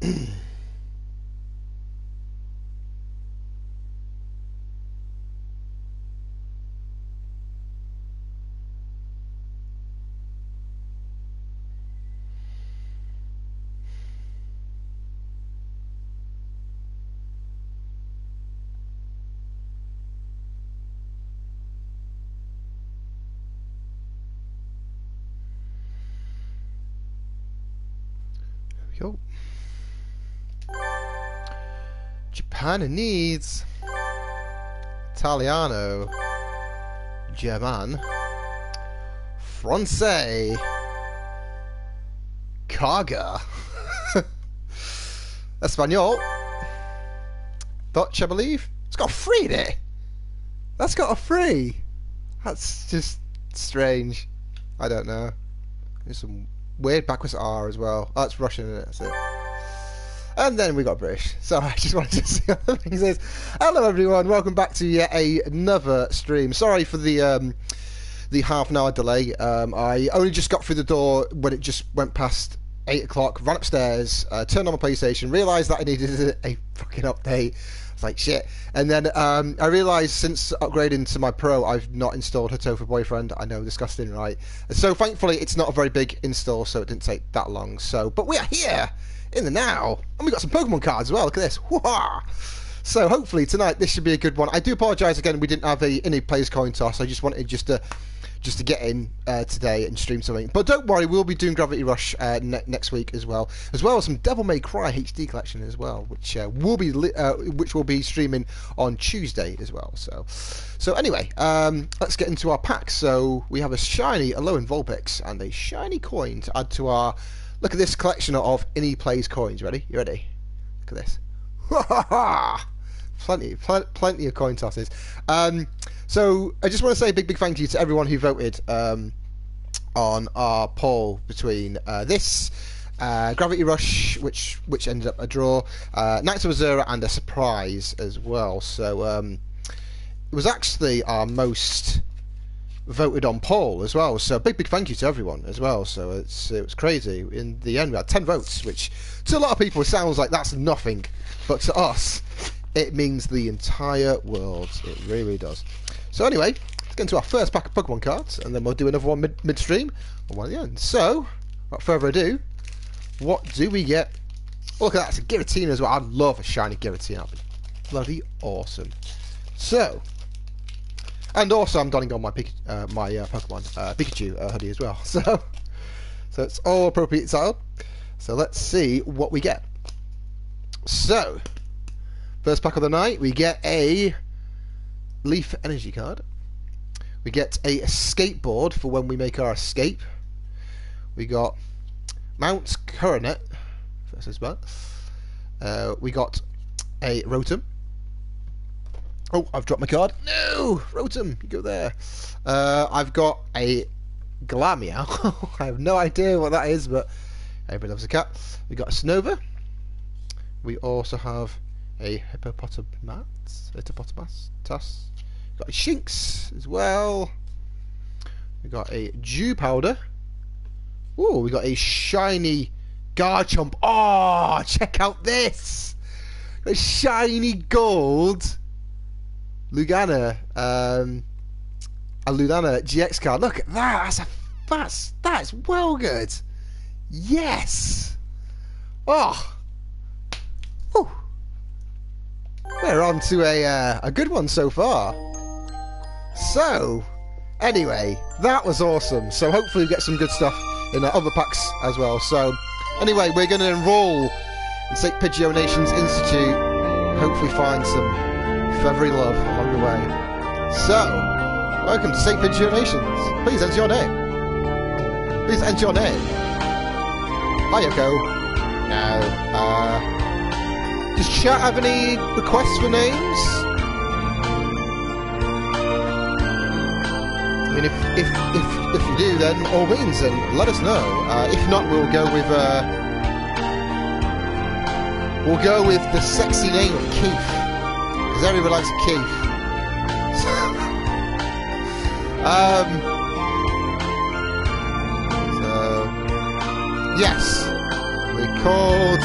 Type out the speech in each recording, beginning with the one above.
Yo. Japanese, Italiano, German, Francais, Kaga, Espanol, Dutch, I believe. It's got a 3 in it. That's got a 3. That's just strange. I don't know. There's some weird backwards R as well. Oh, it's Russian, isn't it? That's it. And then we got British. So I just wanted to see what the things is. Hello everyone, welcome back to yet another stream. Sorry for the half an hour delay. I only just got through the door when it just went past 8 o'clock, ran upstairs, turned on my PlayStation, realised that I needed a fucking update. It's like shit. And then I realised since upgrading to my Pro, I've not installed Hatoful Boyfriend. I know, disgusting, right? So thankfully it's not a very big install, so it didn't take that long. So, but we are here in the now, and we got some Pokemon cards as well. Look at this. Wah! So hopefully tonight this should be a good one. I do apologise again, we didn't have any players coin toss. I just wanted just to get in today and stream something. But don't worry, we'll be doing Gravity Rush next week as well as some Devil May Cry HD collection as well, which will be streaming on Tuesday as well. So anyway, let's get into our packs. So we have a shiny Alolan Vulpix and a shiny coin to add to our. Look at this collection of Any Plays coins. Ready? You ready? Look at this. Plenty of coin tosses. So I just want to say a big thank you to everyone who voted on our poll between this Gravity Rush, which ended up a draw, Knights of Azura, and a surprise as well. So it was actually our most voted on poll as well. So big thank you to everyone as well. So it was crazy. In the end, we had 10 votes, which to a lot of people sounds like that's nothing, but to us, it means the entire world. It really does. So anyway, let's get into our first pack of Pokemon cards, and then we'll do another one midstream and one at the end. So, without further ado, what do we get? Oh, look at that, it's a Giratina as well. I love a shiny Giratina. That'd be bloody awesome. So, and also I'm donning on my Pokemon Pikachu hoodie as well. So it's all appropriate style. So let's see what we get. So, first pack of the night, we get a Leaf Energy card. We get a skateboard for when we make our escape. We got Mount Coronet. We got a Rotom. Oh, I've dropped my card. No! Rotom, you go there. I've got a Glameow. I have no idea what that is, but everybody loves a cat. We got a Snova. We also have a Hippopotamus. Got a Shinx as well. We got a Dew Powder. Oh, we got a shiny Garchomp. Oh, check out this! A shiny gold Ludana, a Ludana GX card. Look at that! That's well good. Yes. Oh. Whew. We're on to a good one so far. So, anyway, that was awesome. So hopefully we get some good stuff in the other packs as well. So, anyway, we're going to enroll in St. Pidgeot Nations Institute. Hopefully find some feathery love along the way. So, welcome to St. Pidgeot Nations. Please enter your name. Please enter your name. Hi, Yoko. No. Does chat have any requests for names? I mean, if you do, then all means, then let us know. If not, we'll go with the sexy name of Keith, because everyone likes Keith. So yes, we called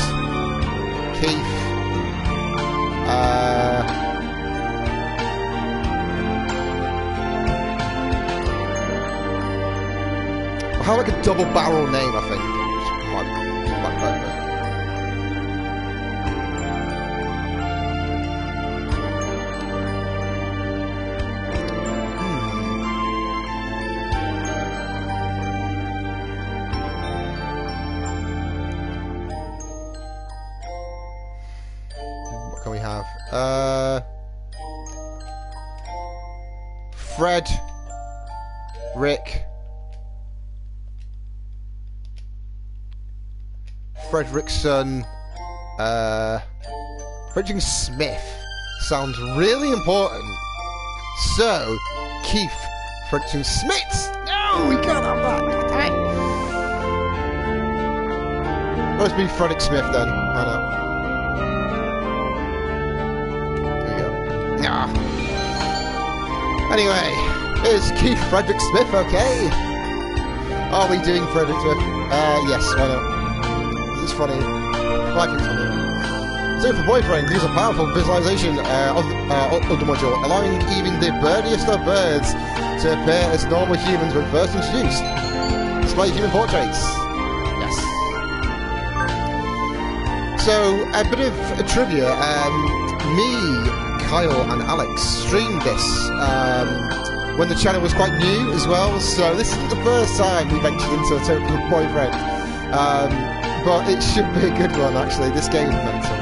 Keith. How like a double barrel name, I think. Might quite be. What can we have? Fred, Rick. Fredrickson, Frederick Smith sounds really important. So, Keith Frederick Smith. No, we can't have that. Let's be Frederick Smith then. Why not? There we go. Ah. Anyway, is Keith Frederick Smith okay? Are we doing Frederick Smith? Yes, why not? It's funny. I like it funny. So for boyfriend, use a powerful visualization of the module, allowing even the birdiest of birds to appear as normal humans when first introduced. Display human portraits. Yes. So a bit of trivia. Me, Kyle, and Alex streamed this when the channel was quite new as well. So this isn't the first time we ventured into a total boyfriend. But it should be a good one, actually. This game is mental.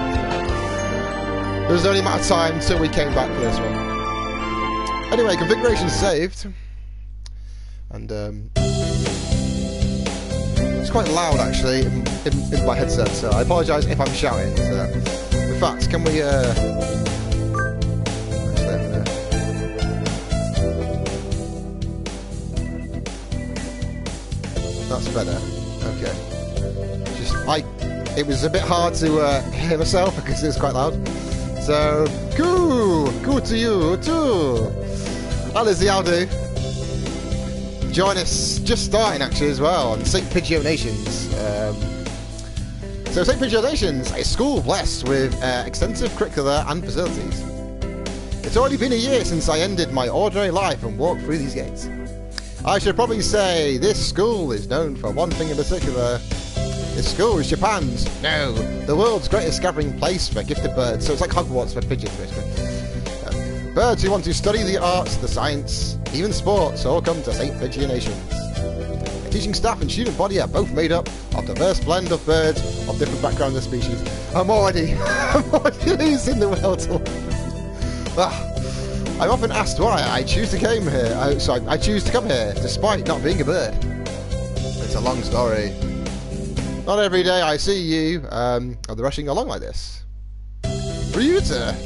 There was only a matter of time until we came back for this one. Anyway, configuration saved. And it's quite loud, actually, in my headset, so I apologise if I'm shouting. So. In fact, can we... That's better. Okay. It was a bit hard to hear myself because it was quite loud. So, coooo to you too. That is the Aldo. Join us, just starting actually as well, on St. Pidgeot Nations. So St. Pidgeot Nations, a school blessed with extensive curricula and facilities. It's already been a year since I ended my ordinary life and walked through these gates. I should probably say this school is known for one thing in particular. This school is Japan's, no, the world's greatest gathering place for gifted birds. So it's like Hogwarts for pigeons, basically. Birds who want to study the arts, the science, even sports, all come to St. Pidgeot Nations. The teaching staff and student body are both made up of a diverse blend of birds of different backgrounds and species. I'm already losing the will to I'm often asked why I choose to come here. I choose to come here, despite not being a bird. It's a long story. Not every day I see you, are they rushing along like this? Ryuta!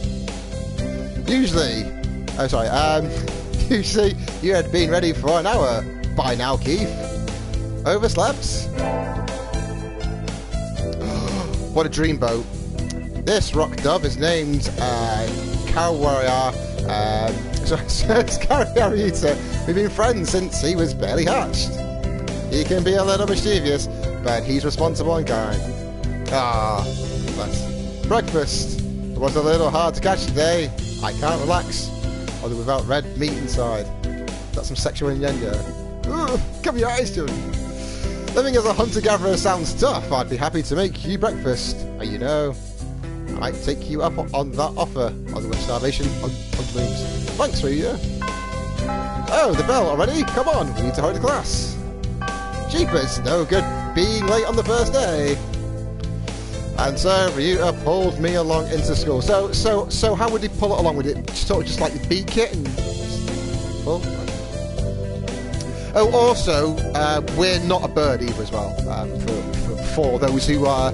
Usually you had been ready for an hour by now, Keith. Overslept? What a dreamboat. This rock dove is named Kawaria. So it's Ryuta. We've been friends since he was barely hatched. He can be a little mischievous, but he's responsible and kind. Ah, bless. Breakfast. It was a little hard to catch today. I can't relax, although without red meat inside. That's some sexual innuendo. Ooh, cover your eyes, John. Living as a hunter-gatherer sounds tough. I'd be happy to make you breakfast. And you know, I might take you up on that offer, although starvation on dreams. Thanks, Ryu. Oh, the bell already? Come on, we need to hurry to class. Jeepers, no good being late on the first day. And so Ryuta pulled me along into school. So how would he pull it along? Would it sort of just like beak it and pull? Oh, also, we're not a bird either as well. For those who are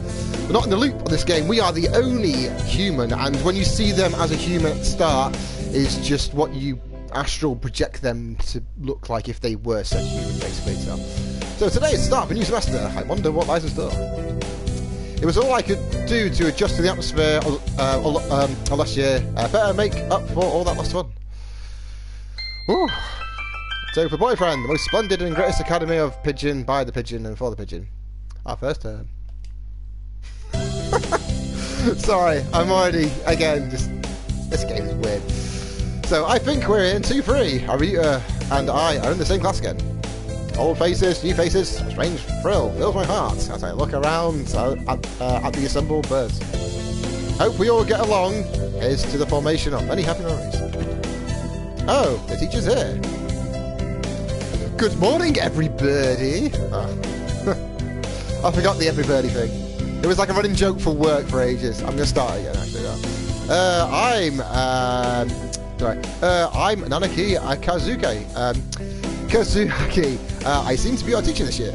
not in the loop on this game, we are the only human, and when you see them as a human at the start, is just what you astral project them to look like if they were such human, basically. So today is the start of a new semester. I wonder what lies in store. It was all I could do to adjust to the atmosphere last year. Better make up for all that lost fun. Whew. So for Boyfriend, the most splendid and greatest academy of Pigeon, by the Pigeon and for the Pigeon. Our first term. Sorry, I'm already, again, just... This game is weird. So, I think we're in 2-3. Arita and I are in the same class again. Old faces, new faces, a strange thrill fills my heart as I look around at the assembled birds. Hope we all get along. Here's to the formation of many happy memories. Oh, the teacher's here. Good morning, everybody. I forgot the everybody thing. It was like a running joke for work for ages. I'm gonna start again, actually. I'm Nanaki Kazuhaki. I seem to be your teacher this year.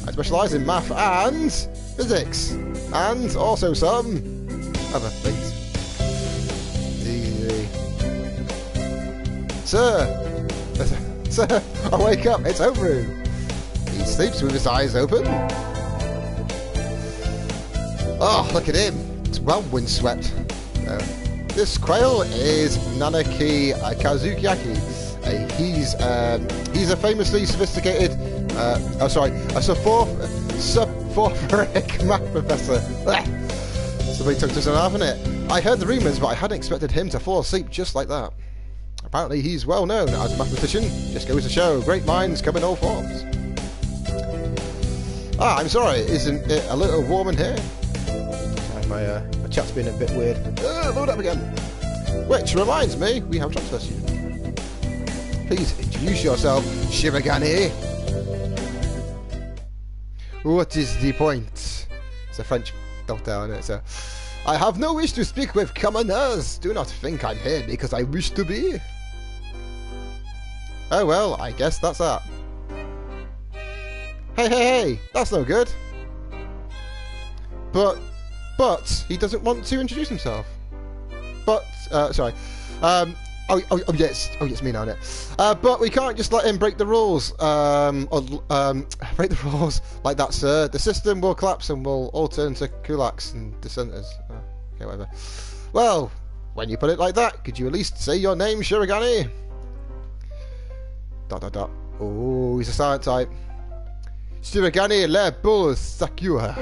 I specialise in math and physics, and also some other things. Easy. Sir, I wake up. It's Hofu. He sleeps with his eyes open. Oh, look at him. It's well windswept. This quail is Nanaki Kazuhaki. He's a famously sophisticated, soporific math professor. Somebody took this one off, innit? I heard the rumours, but I hadn't expected him to fall asleep just like that. Apparently he's well known as a mathematician. Just goes to show, great minds come in all forms. Ah, I'm sorry, isn't it a little warm in here? My chat's been a bit weird. Load up again. Which reminds me, we have transfer student. Please introduce yourself, Shirogane. What is the point? It's a French doctor, isn't it? So, I have no wish to speak with commoners. Do not think I'm here because I wish to be. Oh well, I guess that's that. Hey, that's no good. But he doesn't want to introduce himself. Sorry. Yes, me now, innit? But we can't just let him break the rules. Break the rules like that, sir. The system will collapse and we'll all turn to kulaks and dissenters. Okay, whatever. Well, when you put it like that, could you at least say your name, Shirogane? ... Oh, he's a silent type. Shirogane le bull Sakura.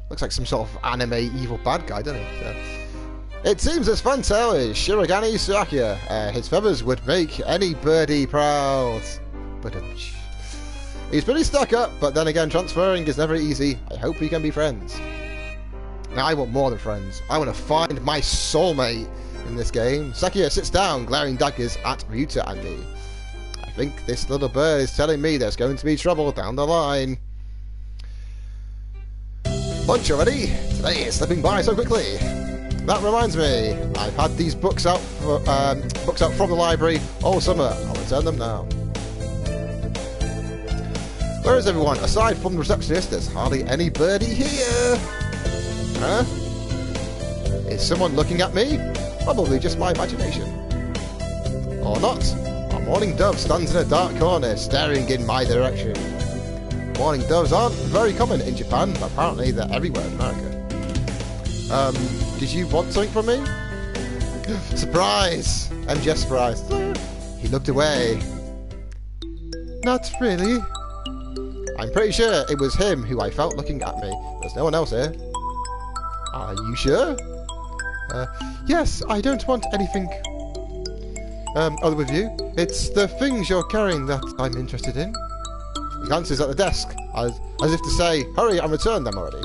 Looks like some sort of anime evil bad guy, doesn't he? So. It seems this fantail is Shirogane Suakia. His feathers would make any birdie proud. But he's pretty stuck up, but then again, transferring is never easy. I hope we can be friends. Now I want more than friends. I want to find my soulmate in this game. Sakia sits down, glaring daggers at Ryuta and me. I think this little bird is telling me there's going to be trouble down the line. Lunch already? Today is slipping by so quickly. That reminds me, I've had these books out from the library all summer. I'll return them now. Where is everyone? Aside from the receptionist, there's hardly any birdie here. Huh? Is someone looking at me? Probably just my imagination. Or not. A mourning dove stands in a dark corner, staring in my direction. Mourning doves aren't very common in Japan, but apparently they're everywhere in America. Did you want something from me? Surprise! I'm just surprised. He looked away. Not really. I'm pretty sure it was him who I felt looking at me. There's no one else here. Are you sure? Yes, I don't want anything other with you. It's the things you're carrying that I'm interested in. He glances at the desk, as if to say, hurry and return them already.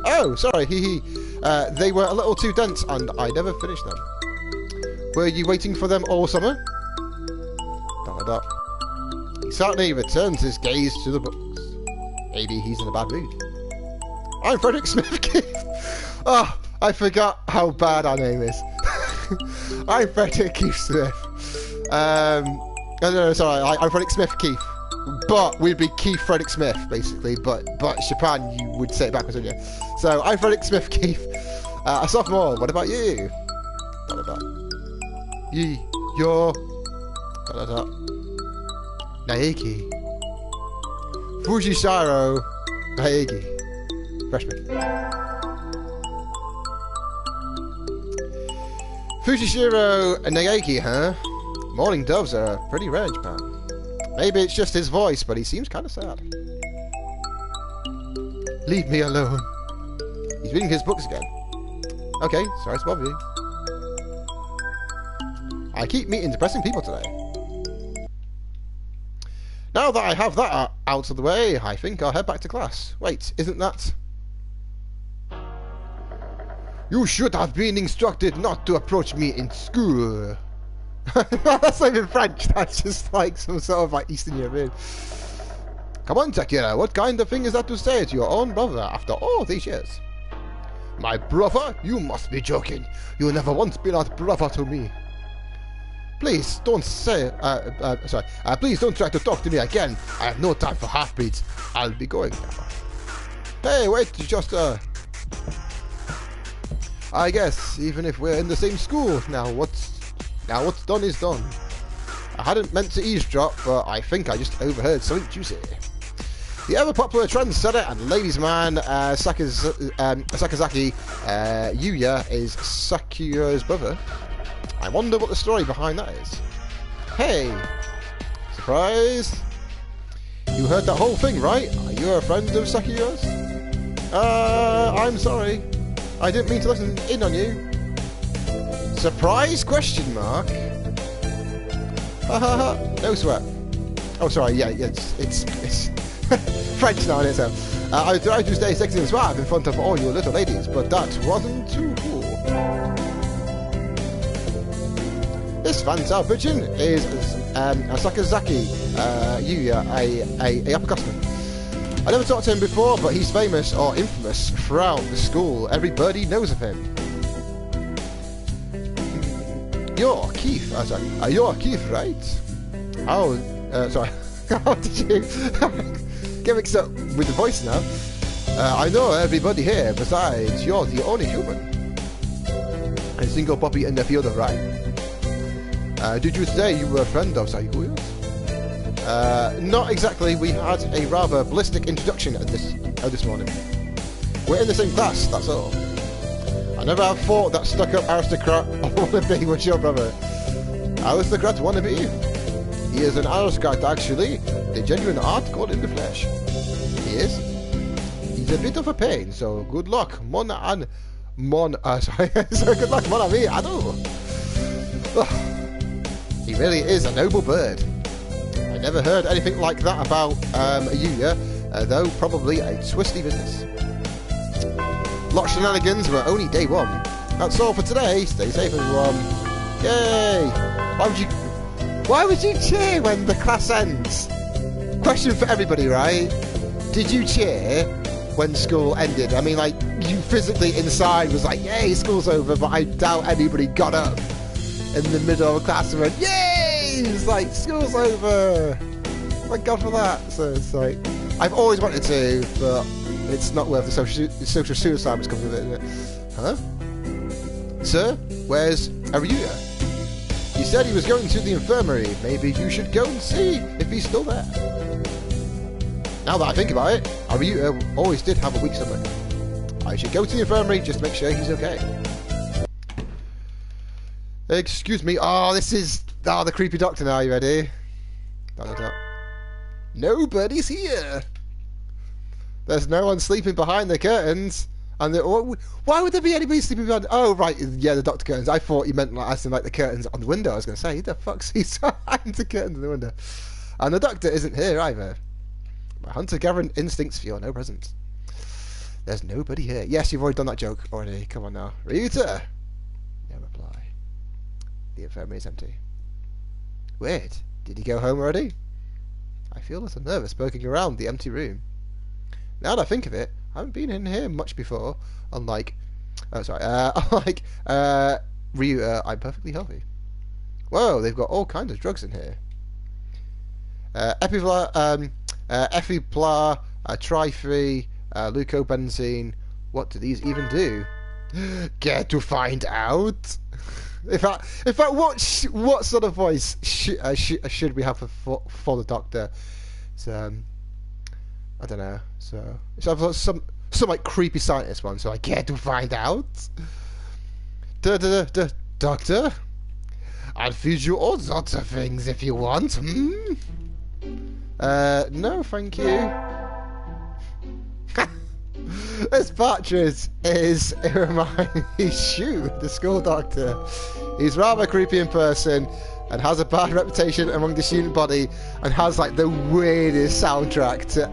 Oh, sorry, they were a little too dense and I never finished them. Were you waiting for them all summer? ... He certainly returns his gaze to the books. Maybe he's in a bad mood. I'm Frederick Smith. Oh, I forgot how bad our name is. I'm Frederick Keith Smith. No, sorry, I'm Frederick Smith Keith. But we'd be Keith Frederick Smith, basically. But Japan, you would say it backwards, wouldn't you? So, I'm Frederick Smith Keith. A sophomore. What about you? ... You're... ... Naegi. Fujishiro Naegi. Freshman. Fujishiro Naegi, huh? Mourning doves are pretty rare in Japan. Maybe it's just his voice, but he seems kind of sad. Leave me alone. He's reading his books again. Okay, sorry to bother you. I keep meeting depressing people today. Now that I have that out of the way, I think I'll head back to class. Wait, isn't that... You should have been instructed not to approach me in school. That's not even French, that's just like some sort of like Eastern European. Come on, Takira, what kind of thing is that to say to your own brother after all these years? My brother? You must be joking. You never once been a brother to me. Please don't say, please don't try to talk to me again. I have no time for half-breeds. I'll be going now. Hey, wait, just, I guess, even if we're in the same school, now what's done is done. I hadn't meant to eavesdrop, but I think I just overheard something juicy. The ever-popular trendsetter and ladies' man, Sakazaki Yuya is Sakura's brother. I wonder what the story behind that is. Hey! Surprise! You heard that whole thing, right? Are you a friend of Sakura's? I'm sorry. I didn't mean to listen in on you. Surprise question mark? Hahaha, no sweat. Oh, sorry, yeah, it's French now, isn't it? So, I tried to stay sexy and suave in front of all you little ladies, but that wasn't too cool. This Fanta pigeon is Sakazaki Yuya, a upperclassman. I never talked to him before, but he's famous or infamous throughout the school. Everybody knows of him. You're Keith. You're Keith, right? Oh, sorry. How did you get mixed up with the voice now? I know everybody here. Besides, you're the only human. A single puppy in the field of rhyme. Did you say you were a friend of Sayukoya's? Not exactly. We had a rather ballistic introduction at this morning. We're in the same class, that's all. I never have thought that stuck-up aristocrat wannabe was your brother. Aristocrat wannabe? He is an aristocrat, actually. The genuine art god in the flesh. He is? He's a bit of a pain, so good luck, so good luck, mon ami, ado. He really is a noble bird. I never heard anything like that about Yuya, though probably a twisty business. Lot of shenanigans were only day one. That's all for today. Stay safe, everyone. Yay! Why would you cheer when the class ends? Question for everybody, right? Did you cheer when school ended? I mean, like, you physically inside was like, yay, school's over, but I doubt anybody got up in the middle of a class and went, yay! It's like, school's over! Thank God for that. So it's like, I've always wanted to, but it's not worth the social suicide which comes with it, isn't it? Huh? Sir, where's Aryuya? He said he was going to the infirmary. Maybe you should go and see if he's still there. Now that I think about it, Aryuya always did have a weak stomach. I should go to the infirmary just to make sure he's okay. Excuse me. Oh, this is... Oh, the creepy doctor now. Are you ready? Nobody's here. There's no one sleeping behind the curtains. And why would there be anybody sleeping behind? Oh, right, yeah, the doctor curtains. I thought you meant like, as in, like the curtains on the window. I was going to say, who the fuck's he behind the curtains on the window? And the doctor isn't here either. My hunter-gathering instincts feel no presence. There's nobody here. Yes, you've already done that joke already. Come on now, Ryuta. No reply. The infirmary is empty. Weird. Did he go home already? I feel a little nervous poking around the empty room. Now that I think of it, I haven't been in here much before. Unlike, unlike Ryuta, I'm perfectly healthy. Whoa, they've got all kinds of drugs in here. Epipla, Tri-free, leucobenzene. What do these even do? Care to find out? In fact, what sort of voice should we have for the doctor? So, I don't know. So some like creepy scientist one. So I care to find out. Doctor, I'll feed you all sorts of things if you want. No, thank you. This Patches is he's Shu, the school doctor. He's rather creepy in person and has a bad reputation among the student body and has like the weirdest soundtrack to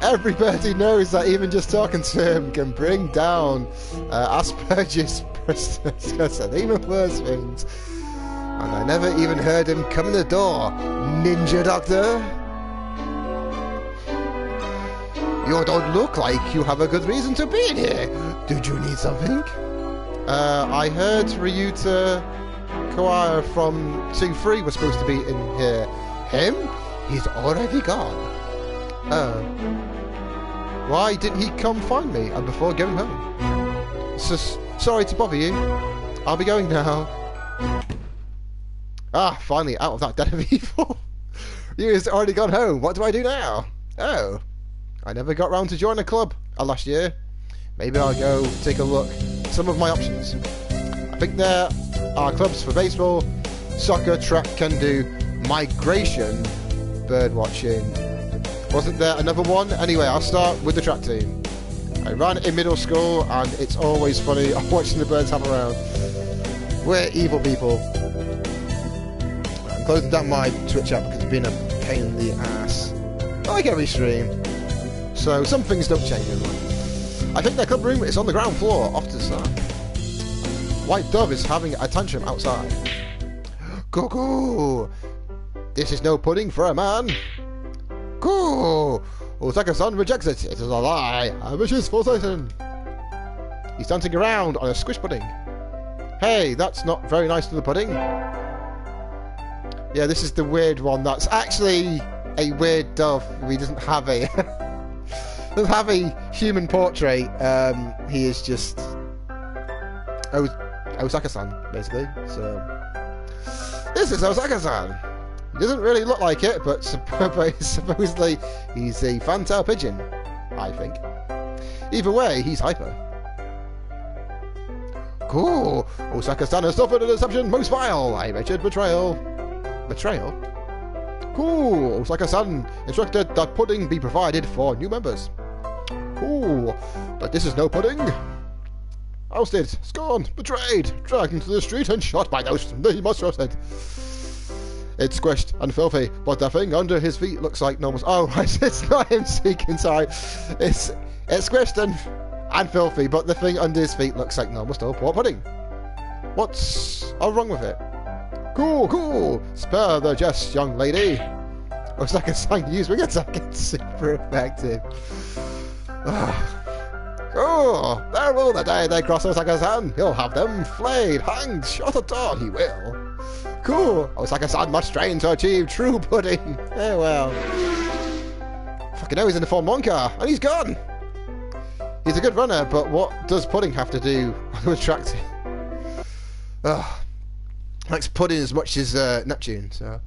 Everybody knows that even just talking to him can bring down Asperger's process and even worse things. And I never even heard him come in the door. Ninja Doctor? You don't look like you have a good reason to be in here. Did you need something? I heard Ryuta Kawara from 2-3 was supposed to be in here. Him? He's already gone. Oh. Why didn't he come find me before going home? Sorry to bother you. I'll be going now. Ah, finally out of that den of evil. Ryu's already gone home. What do I do now? Oh. I never got round to join a club last year. Maybe I'll go take a look at some of my options. I think there are clubs for baseball, soccer, track, kendo, migration, bird watching. Wasn't there another one? Anyway, I'll start with the track team. I ran in middle school and it's always funny watching the birds hop around. We're evil people. I'm closing down my Twitch app because it's been a pain in the ass. Like every stream. So some things don't change in life. I think their club room is on the ground floor, off to the side. White Dove is having a tantrum outside. Coooo! This is no pudding for a man. Coooo! Osaka-san rejects it. It is a lie. Ambitious for Satan. He's dancing around on a squish pudding. Hey, that's not very nice to the pudding. Yeah, this is the weird one. That's actually a weird dove. He doesn't have a doesn't have a human portrait. He is just Osaka-san, basically. So this is Osaka-san. He doesn't really look like it, but supposedly he's a fantail pigeon, I think. Either way, he's hyper. Cool. Osaka-san has suffered a deception most vile. I mentioned betrayal. Betrayal? Cool. Osaka-san instructed that pudding be provided for new members. Cool. But this is no pudding. Ousted, scorned, betrayed, dragged into the street and shot by those he must roasted. It's squished and filthy, but the thing under his feet looks like normal. Oh, it's not him speaking. Sorry, it's squished and filthy, but the thing under his feet looks like normal style pork pudding. What's wrong with it? Cool, cool. Spare the jest, young lady. Osaka-san used wing attack. It's super effective. Cool. There will the day they cross Osaka-san. He'll have them flayed, hanged, shot at dawn. He will. Cool. Osaka-san must strain to achieve true pudding. Oh well. Fucking hell, he's in the Form 1 car, and he's gone. He's a good runner, but what does pudding have to do with tracting? Likes pudding as much as Neptune. So.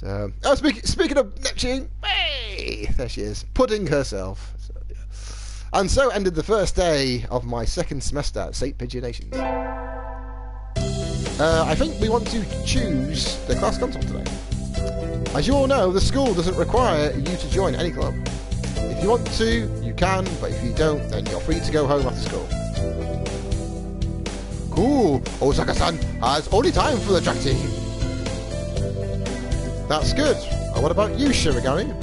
Oh, speaking of Neptune, hey, there she is, pudding herself. So, yeah. And so ended the first day of my second semester at St. Pigeonations. I think we want to choose the class console today. As you all know, the school doesn't require you to join any club. If you want to, you can, but if you don't, then you're free to go home after school. Cool! Osaka-san has only time for the track team. That's good. What about you, Shirigami?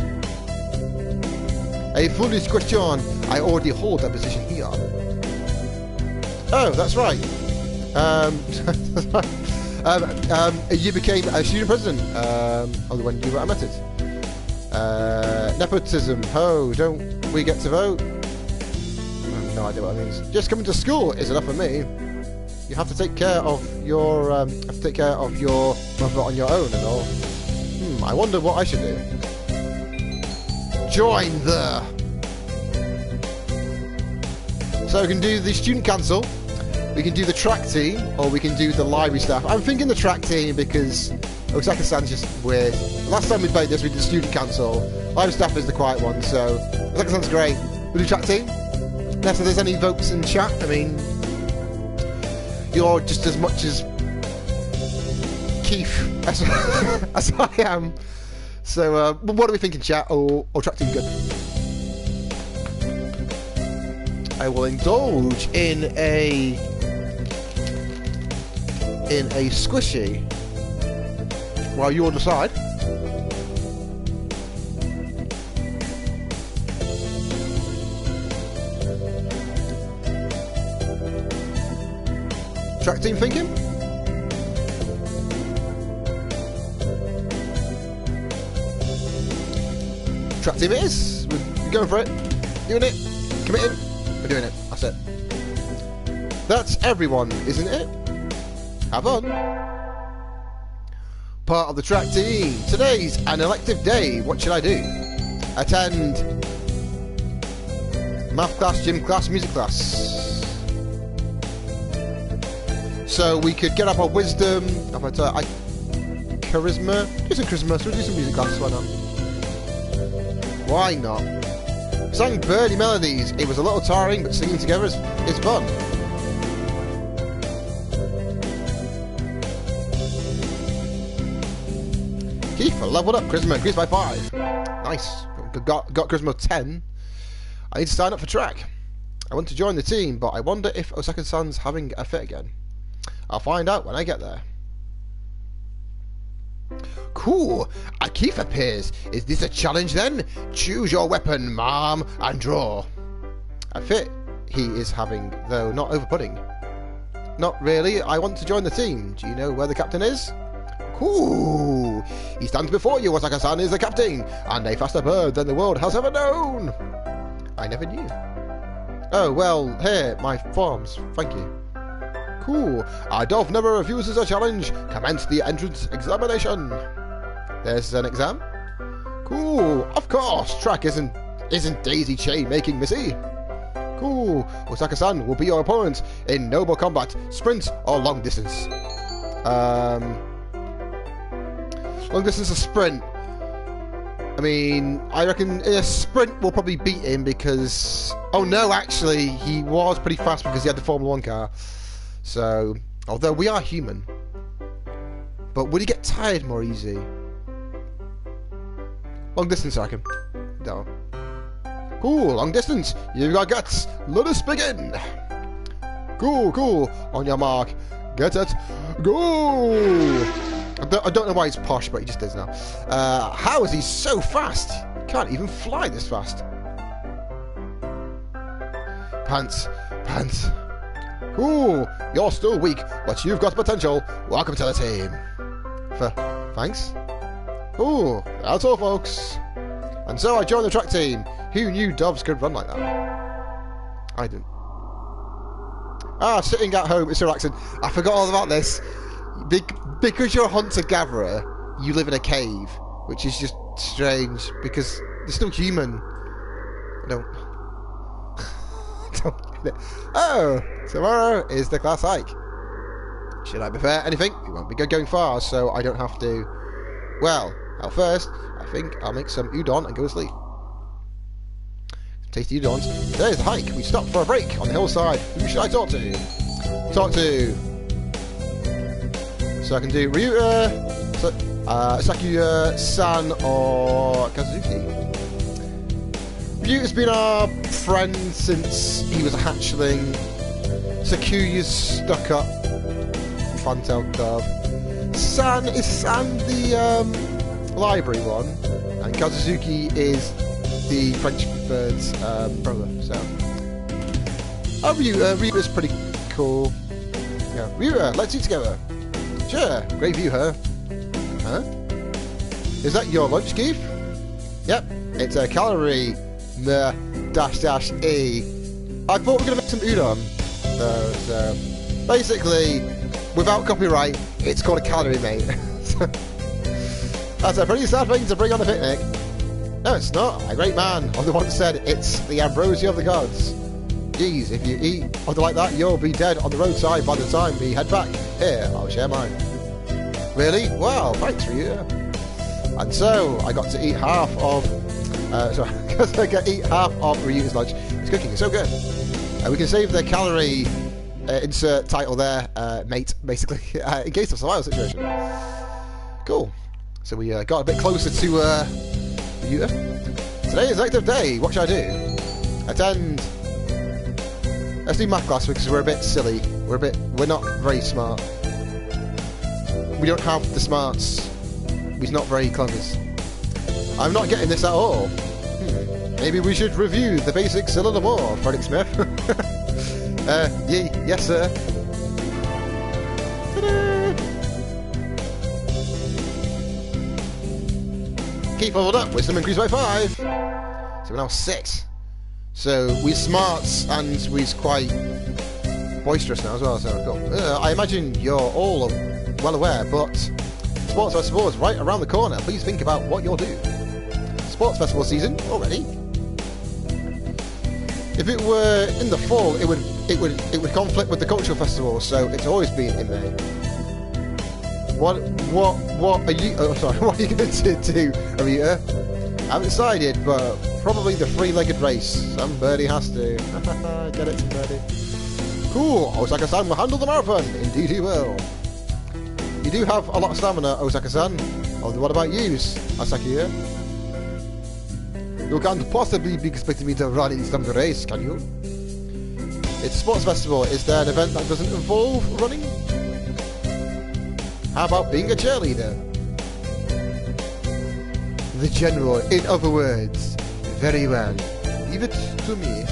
A foolish question. I already hold that position here. Oh, that's right. You became a student president only when you were admitted. Nepotism. Oh, don't we get to vote? I have no idea what that means. Just coming to school is enough for me. You have to take care of your mother on your own and all. I wonder what I should do. Join the. So we can do the student council. We can do the track team, or we can do the library staff. I'm thinking the track team because Osaka-san's just weird. Last time we played this, we did student council. Library staff is the quiet one, so Osaka-san's great. We'll do track team. Unless there's any votes in chat, I mean, you're just as much as Keith as, as I am. So, what are we thinking, chat? Or track team good? I will indulge in a squishy while you all decide. Track team thinking? Track team it is. We're going for it. Doing it. Committing. We're doing it. That's it. That's everyone, isn't it? Have fun. Part of the track team. Today's an elective day. What should I do? Attend math class, gym class, music class. So we could get up our wisdom, charisma. Do some charisma. So we'll do some music class. Why not? Why not? We sang birdie melodies. It was a little tiring, but singing together is fun. Keith, leveled up. Charisma increased by 5. Nice. Got charisma 10. I need to sign up for track. I want to join the team, but I wonder if Osaka-san's having a fit again. I'll find out when I get there. Cool. A Keith appears. Is this a challenge then? Choose your weapon, ma'am, and draw. A fit he is having, though not over-pudding. Not really. I want to join the team. Do you know where the captain is? Cool. He stands before you. Osaka-san is the captain, and a faster bird than the world has ever known. I never knew. Oh, well, here, my forms. Thank you. Cool. Adolf never refuses a challenge. Commence the entrance examination. There's an exam? Cool. Of course. Track isn't daisy chain making, missy. Cool. Osaka-san will be your opponent in noble combat, sprint or long distance. Long distance or sprint. I mean, I reckon in a sprint we'll probably beat him because... Oh no, actually, he was pretty fast because he had the Formula 1 car. So, although we are human. But would he get tired more easy? Long distance, I reckon. No. Cool, long distance. You've got guts. Let us begin. Cool, cool. On your mark. Get it. Go! I don't know why he's posh, but he just is now. How is he so fast? He can't even fly this fast. Pants. Pants. Cool. You're still weak, but you've got potential. Welcome to the team. Thanks. Ooh, that's all, folks. And so I joined the track team. Who knew doves could run like that? I didn't. Sitting at home, it's relaxing. I forgot all about this. Because you're a hunter-gatherer, you live in a cave, which is just strange, because they're still human. I don't get it. Oh, tomorrow is the class hike. Should I prepare anything? We won't be going far, so I don't have to... Well, first, I think I'll make some udon and go to sleep. Some tasty udons. There's the hike. We stopped for a break on the hillside. Who should I talk to? So I can do Ryuta, Sakuya-san, or Kazuki. Ryuta's been our friend since he was a hatchling. Sakuya's stuck up. Fantail dove. Is San the library one, and Kazuki is the French bird's brother. So, Ryuta's pretty cool. Yeah, Ryuta, let's eat together. Sure, great view, huh? Is that your lunch, Keith? Yep, it's a calorie -E. I thought we were gonna make some udon. So basically, without copyright, it's called a calorie, mate. That's a pretty sad thing to bring on a picnic. No, it's not. A great man on the one said it's the ambrosia of the gods. Geez, if you eat something like that, you'll be dead on the roadside by the time we head back. Here, I'll share mine. Really? Wow, thanks for you. And so, I got to eat half of... because I get to eat half of Ryuta's lunch. It's cooking, it's so good. We can save the calorie insert title there, mate, basically, in case of survival situation. Cool. So we got a bit closer to Utah. Today is active day. What should I do? Attend. Let's do math class because we're a bit silly. We're not very smart. We don't have the smarts. We're not very clever. I'm not getting this at all. Maybe we should review the basics a little more, Frederick Smith. Yes, sir. Keep leveled up. Wisdom increased by 5. So we're now 6. So we're smart and we're quite boisterous now as well. So cool. I imagine you're all well aware, but Sports Festival is right around the corner. Please think about what you'll do. Sports Festival season already. If it were in the fall, it would conflict with the cultural festival. So it's always been in May. What are you? Oh, sorry. What are you going to do, Arita? I haven't decided, but probably the three-legged race. Somebody has to. Get it, somebody. Cool. Osaka-san will handle the marathon. Indeed, he will. You do have a lot of stamina, Osaka-san. Oh, what about you, Asaki? You can't possibly be expecting me to run in some race, can you? It's a sports festival. Is there an event that doesn't involve running? How about being a cheerleader? The general, in other words. Very well. Leave it to me.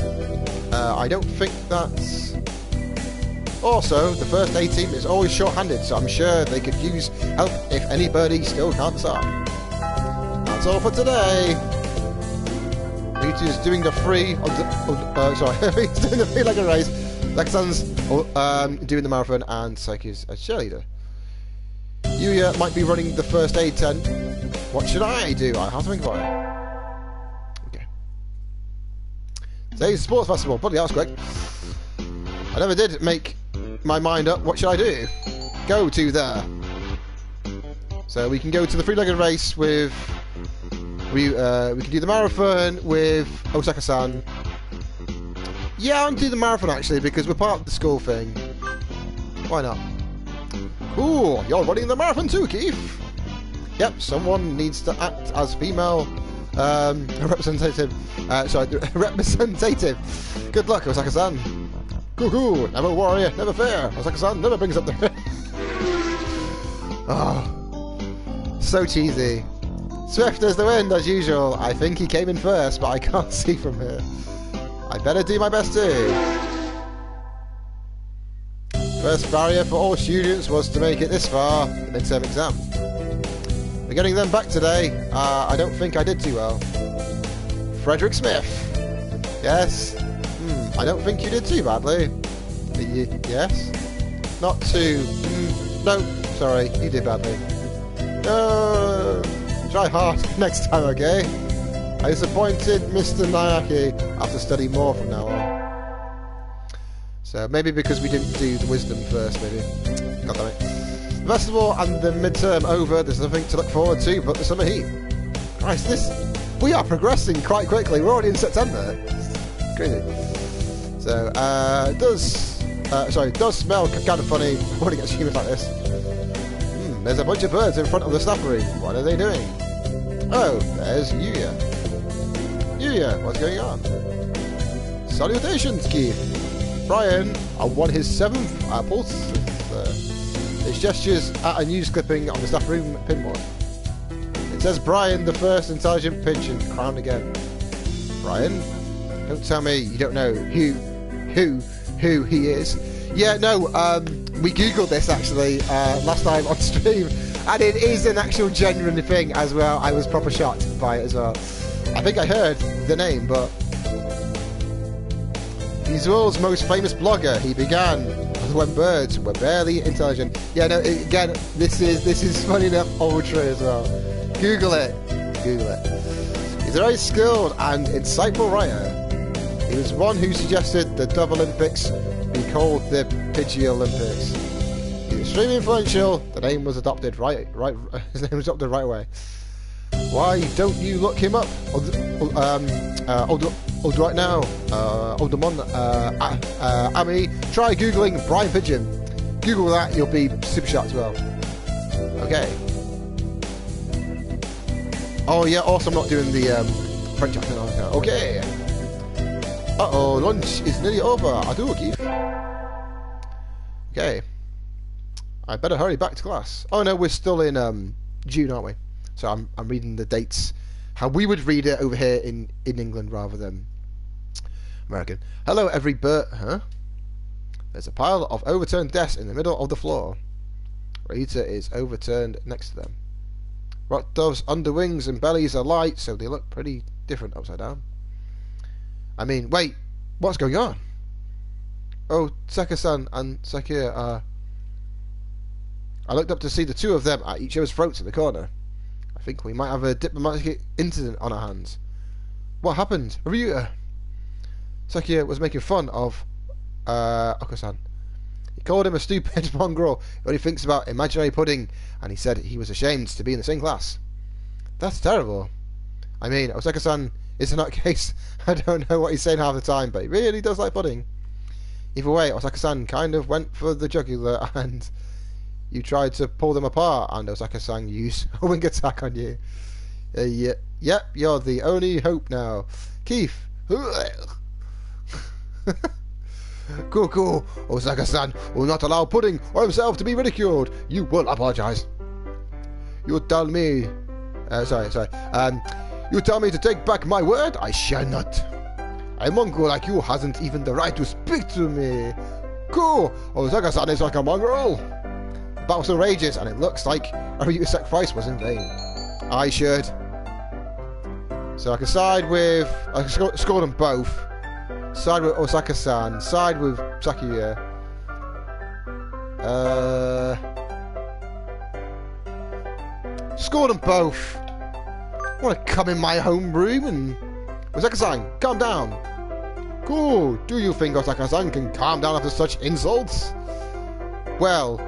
I don't think that's... Also, the first aid team is always short-handed, so I'm sure they could use help if anybody still can't start. That's all for today. Ritu's doing the free... He's doing the three-legged race. Lexan's doing the marathon, and Psyche's a cheerleader. Yuya might be running the first aid tent. What should I do? I have to think about it. Okay. Today's sports festival. Bloody hell, quick. I never did make my mind up. What should I do? Go to there. So we can go to the three-legged race with... we can do the marathon with Osaka-san. Yeah, I'm doing the marathon actually because we're part of the school thing. Why not? Cool, you're running the marathon too, Keith. Yep, someone needs to act as female representative. Representative. Good luck, Osaka-san. Coooo, never warrior, never fair. Osaka-san never brings up the... Oh, so cheesy. Swift as the wind, as usual. I think he came in first, but I can't see from here. I better do my best too. First barrier for all students was to make it this far, the midterm exam. We're getting them back today. I don't think I did too well. Frederick Smith. Yes. I don't think you did too badly. Yes. Not too... no, sorry, you did badly. No. Try hard next time, okay? I disappointed Mr. Nayaki. I have to study more from now on. So maybe because we didn't do the wisdom first, maybe. God damn it. The festival and the midterm over, there's nothing to look forward to but the summer heat. Christ, we are progressing quite quickly. We're already in September. It's crazy. So, it does smell kind of funny. I want to get humans like this. There's a bunch of birds in front of the staff room. What are they doing? Oh, there's Yuya. Yuya, what's going on? Salutations, Keith. Brian, I won his 7th pulse. His gestures at a news clipping on the staff room pinboard. It says Brian, the first intelligent pigeon, crowned again. Brian? Don't tell me you don't know who he is. Yeah, no, we googled this actually last time on stream, and it is an actual genuine thing as well. I was proper shocked by it as well. I think I heard the name, but he's the world's most famous blogger. He began when birds were barely intelligent. Yeah, no, again, this is funny enough old true as well. Google it. He's a very skilled and insightful writer. He was one who suggested the Dove Olympics be called the Pidgey Olympics. He's extremely influential. The name was adopted right. His name was adopted right away. Why don't you look him up? Right now, Ami, try googling Brian Pigeon. Google that, you'll be super shocked as well. Okay. Oh yeah, also I'm not doing the French accent. Okay. Uh-oh, lunch is nearly over. Adieu, Keith. Okay. I better hurry back to class. Oh no, we're still in June, aren't we? So I'm reading the dates how we would read it over here in England rather than American. Hello, every bird. Huh? There's a pile of overturned desks in the middle of the floor. Rita is overturned next to them. Rock doves' underwings and bellies are light, so they look pretty different upside down. I mean, wait, what's going on? Oh, Seka-san and Sakura are... I looked up to see the two of them at each other's throats in the corner. I think we might have a diplomatic incident on our hands. What happened? Ryuta? Sakura was making fun of Oko-san. He called him a stupid mongrel who only thinks about imaginary pudding, and he said he was ashamed to be in the same class. That's terrible. I mean, Osaka-san is in that case. I don't know what he's saying half the time, but he really does like pudding. Either way, Osaka-san kind of went for the jugular, and you tried to pull them apart, and Osaka-san used a wing attack on you. Yep, you're the only hope now. Keith. Coooo, Osaka-san will not allow pudding or himself to be ridiculed. You will apologize. You tell me... you tell me to take back my word? I shall not. A mongrel like you hasn't even the right to speak to me. Cool, Osaka-san is like a mongrel. The battle still rages, and it looks like every sacrifice was in vain. I should. So I can side with... I can score them both. Side with Osaka-san. Side with Sakura. Score them both. I want to come in my home room and... Osaka-san, calm down. Cool. Do you think Osaka-san can calm down after such insults? Well...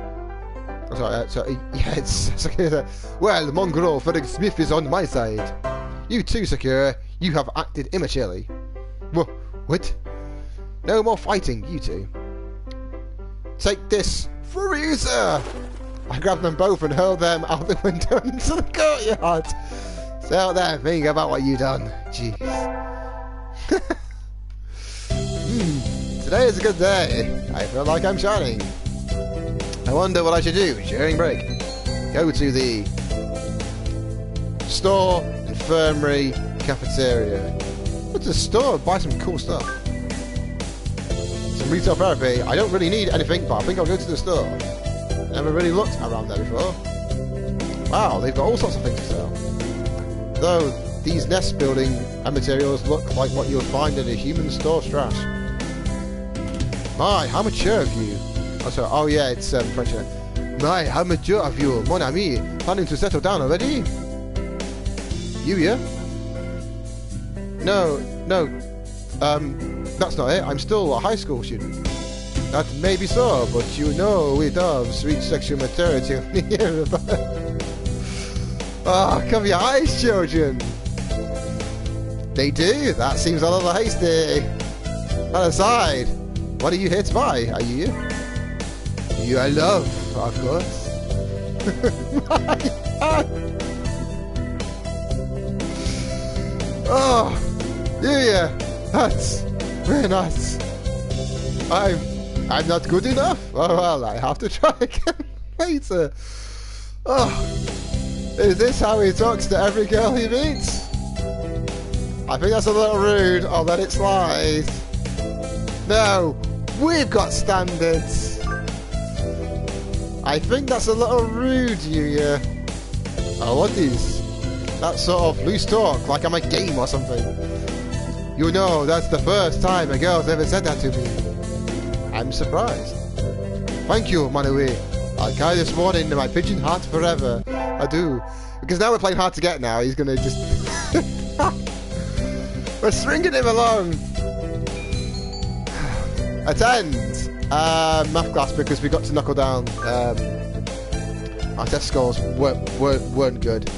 sorry, yeah, it's Sakura. Well, the mongrel Felix Smith is on my side. You too, Sakura. You have acted immaturely. What? No more fighting, you two. Take this, Freezer! I grabbed them both and hurled them out the window into the courtyard. Stay out there, think about what you done. Jeez. Today is a good day. I feel like I'm shining. I wonder what I should do during break. Go to the store, infirmary, cafeteria. What's a store? Buy some cool stuff. Some retail therapy. I don't really need anything, but I think I'll go to the store. Never really looked around there before. Wow, they've got all sorts of things to sell. Though, these nest building materials look like what you would find in a human store's trash. My, how mature of you. Oh, sorry. Oh yeah, it's French. My, how mature of you, mon ami. Planning to settle down already? You, yeah? No, that's not it. I'm still a high school student. That may be so, but you know we doves reach sexual maturity of the year about. Oh, cover your eyes, children. They do. That seems a little hasty. That aside, what are you here to buy? Are you? You are love, of course. Oh. Yeah, that's very nice. I'm not good enough? Oh, well, I have to try again later. Oh, is this how he talks to every girl he meets? I think that's a little rude. I'll let it slide. No, we've got standards. I think that's a little rude, Yuya. Oh, what is? That sort of loose talk, like I'm a game or something. You know, that's the first time a girl's ever said that to me. I'm surprised. Thank you, Manui. I'll carry this morning in my pigeon heart forever. I do. Because now we're playing hard to get now, he's gonna just... We're stringing him along. Attend. Math class, because we got to knuckle down. Our test scores weren't good.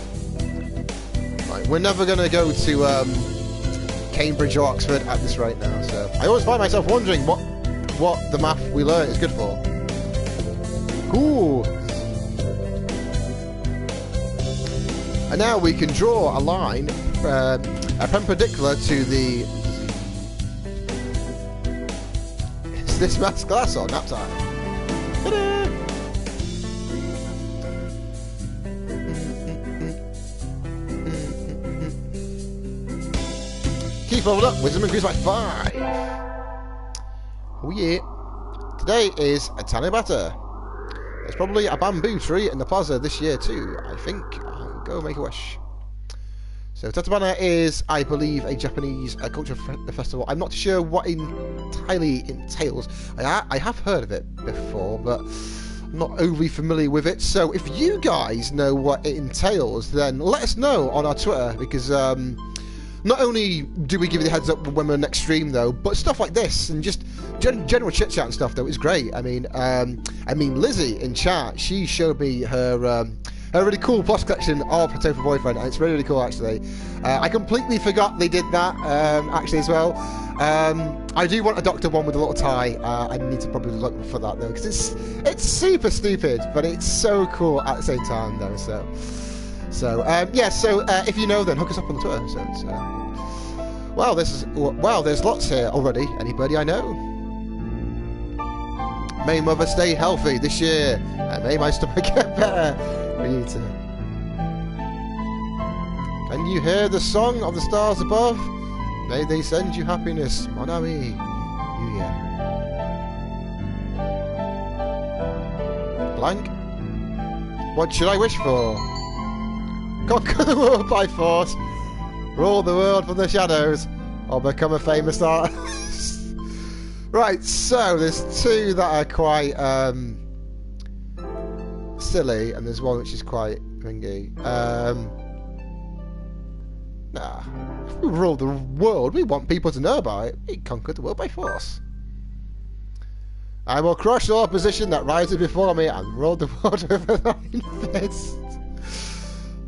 Right, we're never gonna go to Cambridge or Oxford at this rate now, so I always find myself wondering what the math we learn is good for. Cool. And now we can draw a line perpendicular to the... Is this maths class or nap time? Ta-da! Keep leveled up, wisdom increased by 5. Oh yeah. Today is a Tanabata. There's probably a bamboo tree in the plaza this year too, I think. I'll go make a wish. So Tatabana is, I believe, a Japanese culture festival. I'm not sure what entirely entails. I have heard of it before, but I'm not overly familiar with it. So if you guys know what it entails, then let us know on our Twitter, because not only do we give you the heads up when we're next stream, though, but stuff like this and just general chit chat and stuff, though, is great. I mean, Lizzie in chat, she showed me her really cool plus collection of Hatoful Boyfriend, and it's really, really cool, actually. I completely forgot they did that, actually, as well. I do want a Doctor one with a little tie. I need to probably look for that, though, because it's super stupid, but it's so cool at the same time, though. So if you know, then hook us up on Twitter. So it's, there's lots here already. Anybody I know? May Mother stay healthy this year, and may my stomach get better. We need to. Can you hear the song of the stars above? May they send you happiness, mon ami. You Blank. What should I wish for? Conquer the world by force, rule the world from the shadows, or become a famous artist. Right, so there's two that are quite silly, and there's one which is quite thingy. If we rule the world, we want people to know about it. We conquer the world by force. I will crush all opposition that rises before me and rule the world with an iron fist.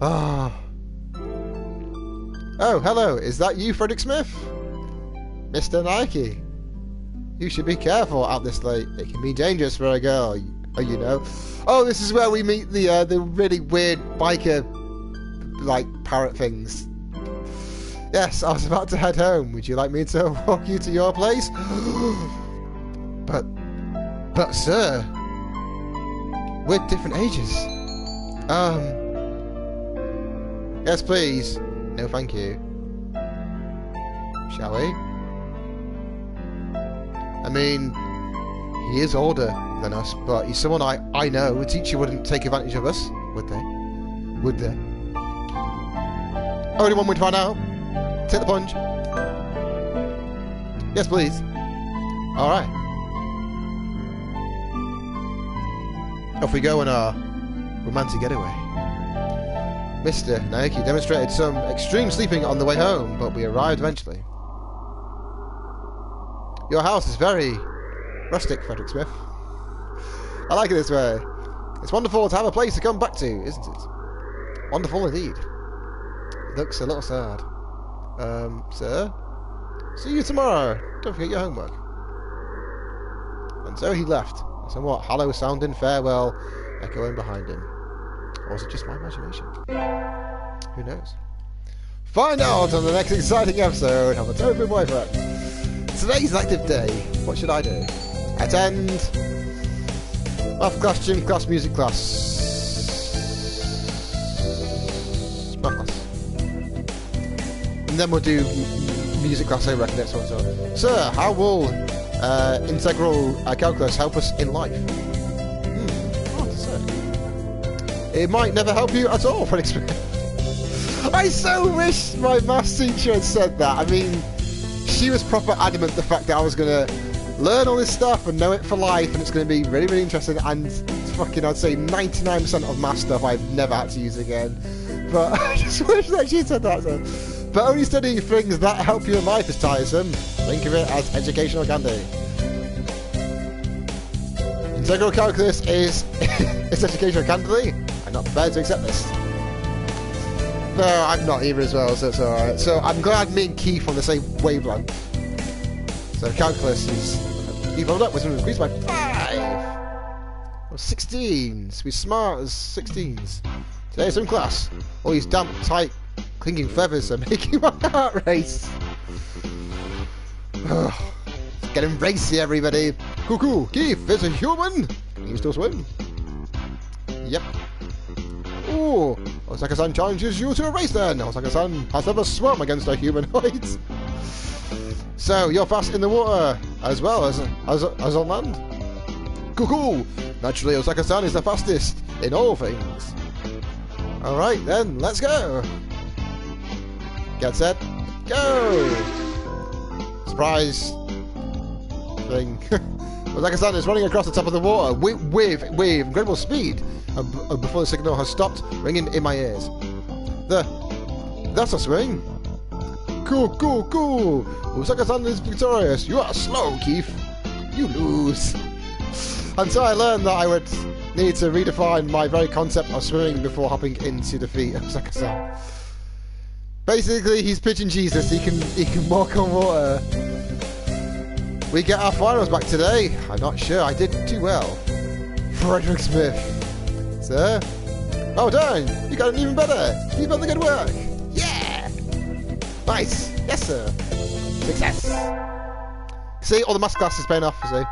Ah. Oh, hello. Is that you, Frederick Smith? Mr. Nike. You should be careful out this late. It can be dangerous for a girl, you know. Oh, this is where we meet the really weird biker, like, parrot things. Yes, I was about to head home. Would you like me to walk you to your place? But sir, we're different ages. Yes, please. No, thank you. Shall we? I mean, he is older than us, but he's someone I know. A teacher wouldn't take advantage of us, would they? Would they? Only one would find out. Take the plunge. Yes, please. All right. Off we go on our romantic getaway. Mr. Naoki demonstrated some extreme sleeping on the way home, but we arrived eventually. Your house is very rustic, Frederick Smith. I like it this way. It's wonderful to have a place to come back to, isn't it? Wonderful indeed. It looks a little sad. Sir? See you tomorrow. Don't forget your homework. And so he left, a somewhat hollow-sounding farewell echoing behind him. Or was it just my imagination? Who knows? Find out on the next exciting episode of Hatoful Boyfriend. Today's an active day. What should I do? Attend math class, gym class, music class. Math class. And then we'll do music class, I reckon, next one. So, sir, how will integral calculus help us in life? Hard to say. It might never help you at all, for experience. I so wish my maths teacher had said that. I mean, she was proper adamant the fact that I was going to learn all this stuff and know it for life, and it's going to be really, really interesting, and fucking, I'd say 99% of maths stuff I've never had to use again. But I just wish that she said that. So. But only studying things that help you in life is tiresome. Think of it as educational candy. Integral calculus is it's educational candy. I'm not prepared to accept this. No, I'm not either as well, so it's alright. So I'm glad me and Keith on the same wavelength. So calculus is... You've rolled up, wisdom increased by 5! Or 16s. We're smart as 16s. Today's swim class. All these damp, tight, clinging feathers are making my heart race. It's getting racy, everybody. Coooo, Keith is a human. Can you still swim? Yep. Ooh, Osaka-san challenges you to a race then. Osaka-san has never swum against a humanoid. So, you're fast in the water as well as on land? Coooo! Naturally, Osaka-san is the fastest in all things. Alright then, let's go! Get set, go! Surprise thing. Osaka-san is running across the top of the water with incredible speed before the signal has stopped ringing in my ears. That's a swing. Cool. Osaka-san is victorious. You are slow, Keith. You lose. Until I learned that I would need to redefine my very concept of swimming before hopping into defeat of Osaka-san. Basically, he's pitching Jesus. He can walk on water. We get our finals back today. I'm not sure I did too well. Frederick Smith. Sir? Oh, done. You got it even better. Keep up the good work. Yeah! Nice. Yes, sir. Success. See, all the math class is paying off, you see.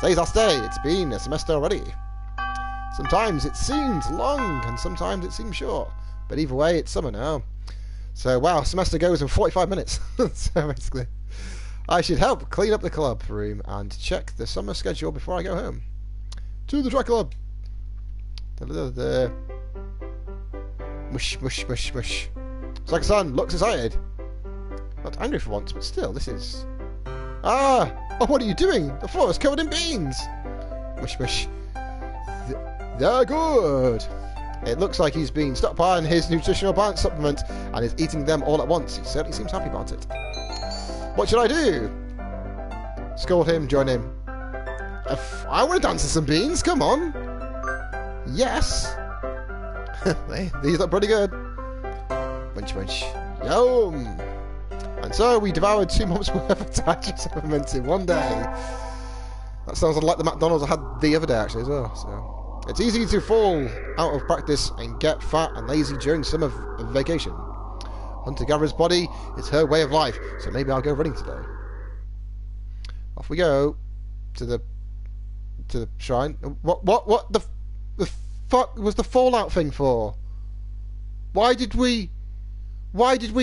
Today's last day. It's been a semester already. Sometimes it seems long, and sometimes it seems short. But either way, it's summer now. So, wow, semester goes in 45 minutes. So, basically, I should help clean up the club room and check the summer schedule before I go home. To the track club. Mush, mush, mush, mush. Osaka-san looks excited. Not angry for once, but still, this is... Ah! Oh, what are you doing? The floor is covered in beans! Mush, mush. They're good! It looks like he's been stockpiling his nutritional balance supplement and is eating them all at once. He certainly seems happy about it. What should I do? Scold him, join him. I want to dance to some beans, come on! Yes! These look pretty good. Munch, munch. Yum! And so we devoured 2 months worth of dietary supplements in one day. That sounds like the McDonald's I had the other day actually as well. So it's easy to fall out of practice and get fat and lazy during summer vacation. Hunter-gatherer's body is her way of life, so maybe I'll go running today. Off we go to the shrine. What the fuck was the fallout thing for? Why did we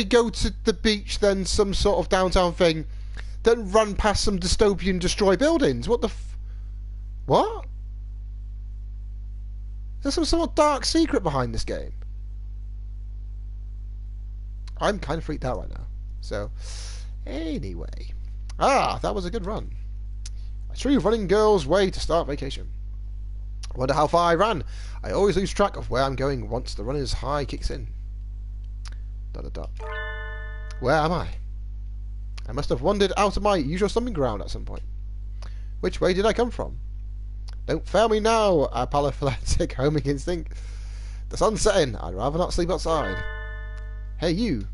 go to the beach, then some sort of downtown thing, then run past some dystopian destroy buildings? What the what? There's some sort of dark secret behind this game. I'm kind of freaked out right now. So, anyway. Ah, that was a good run. A true running girl's way to start vacation. I wonder how far I ran. I always lose track of where I'm going once the runner's high kicks in. ... Where am I? I must have wandered out of my usual stomping ground at some point. Which way did I come from? Don't fail me now, a paralytic homing instinct. The sun's setting. I'd rather not sleep outside. Hey, you.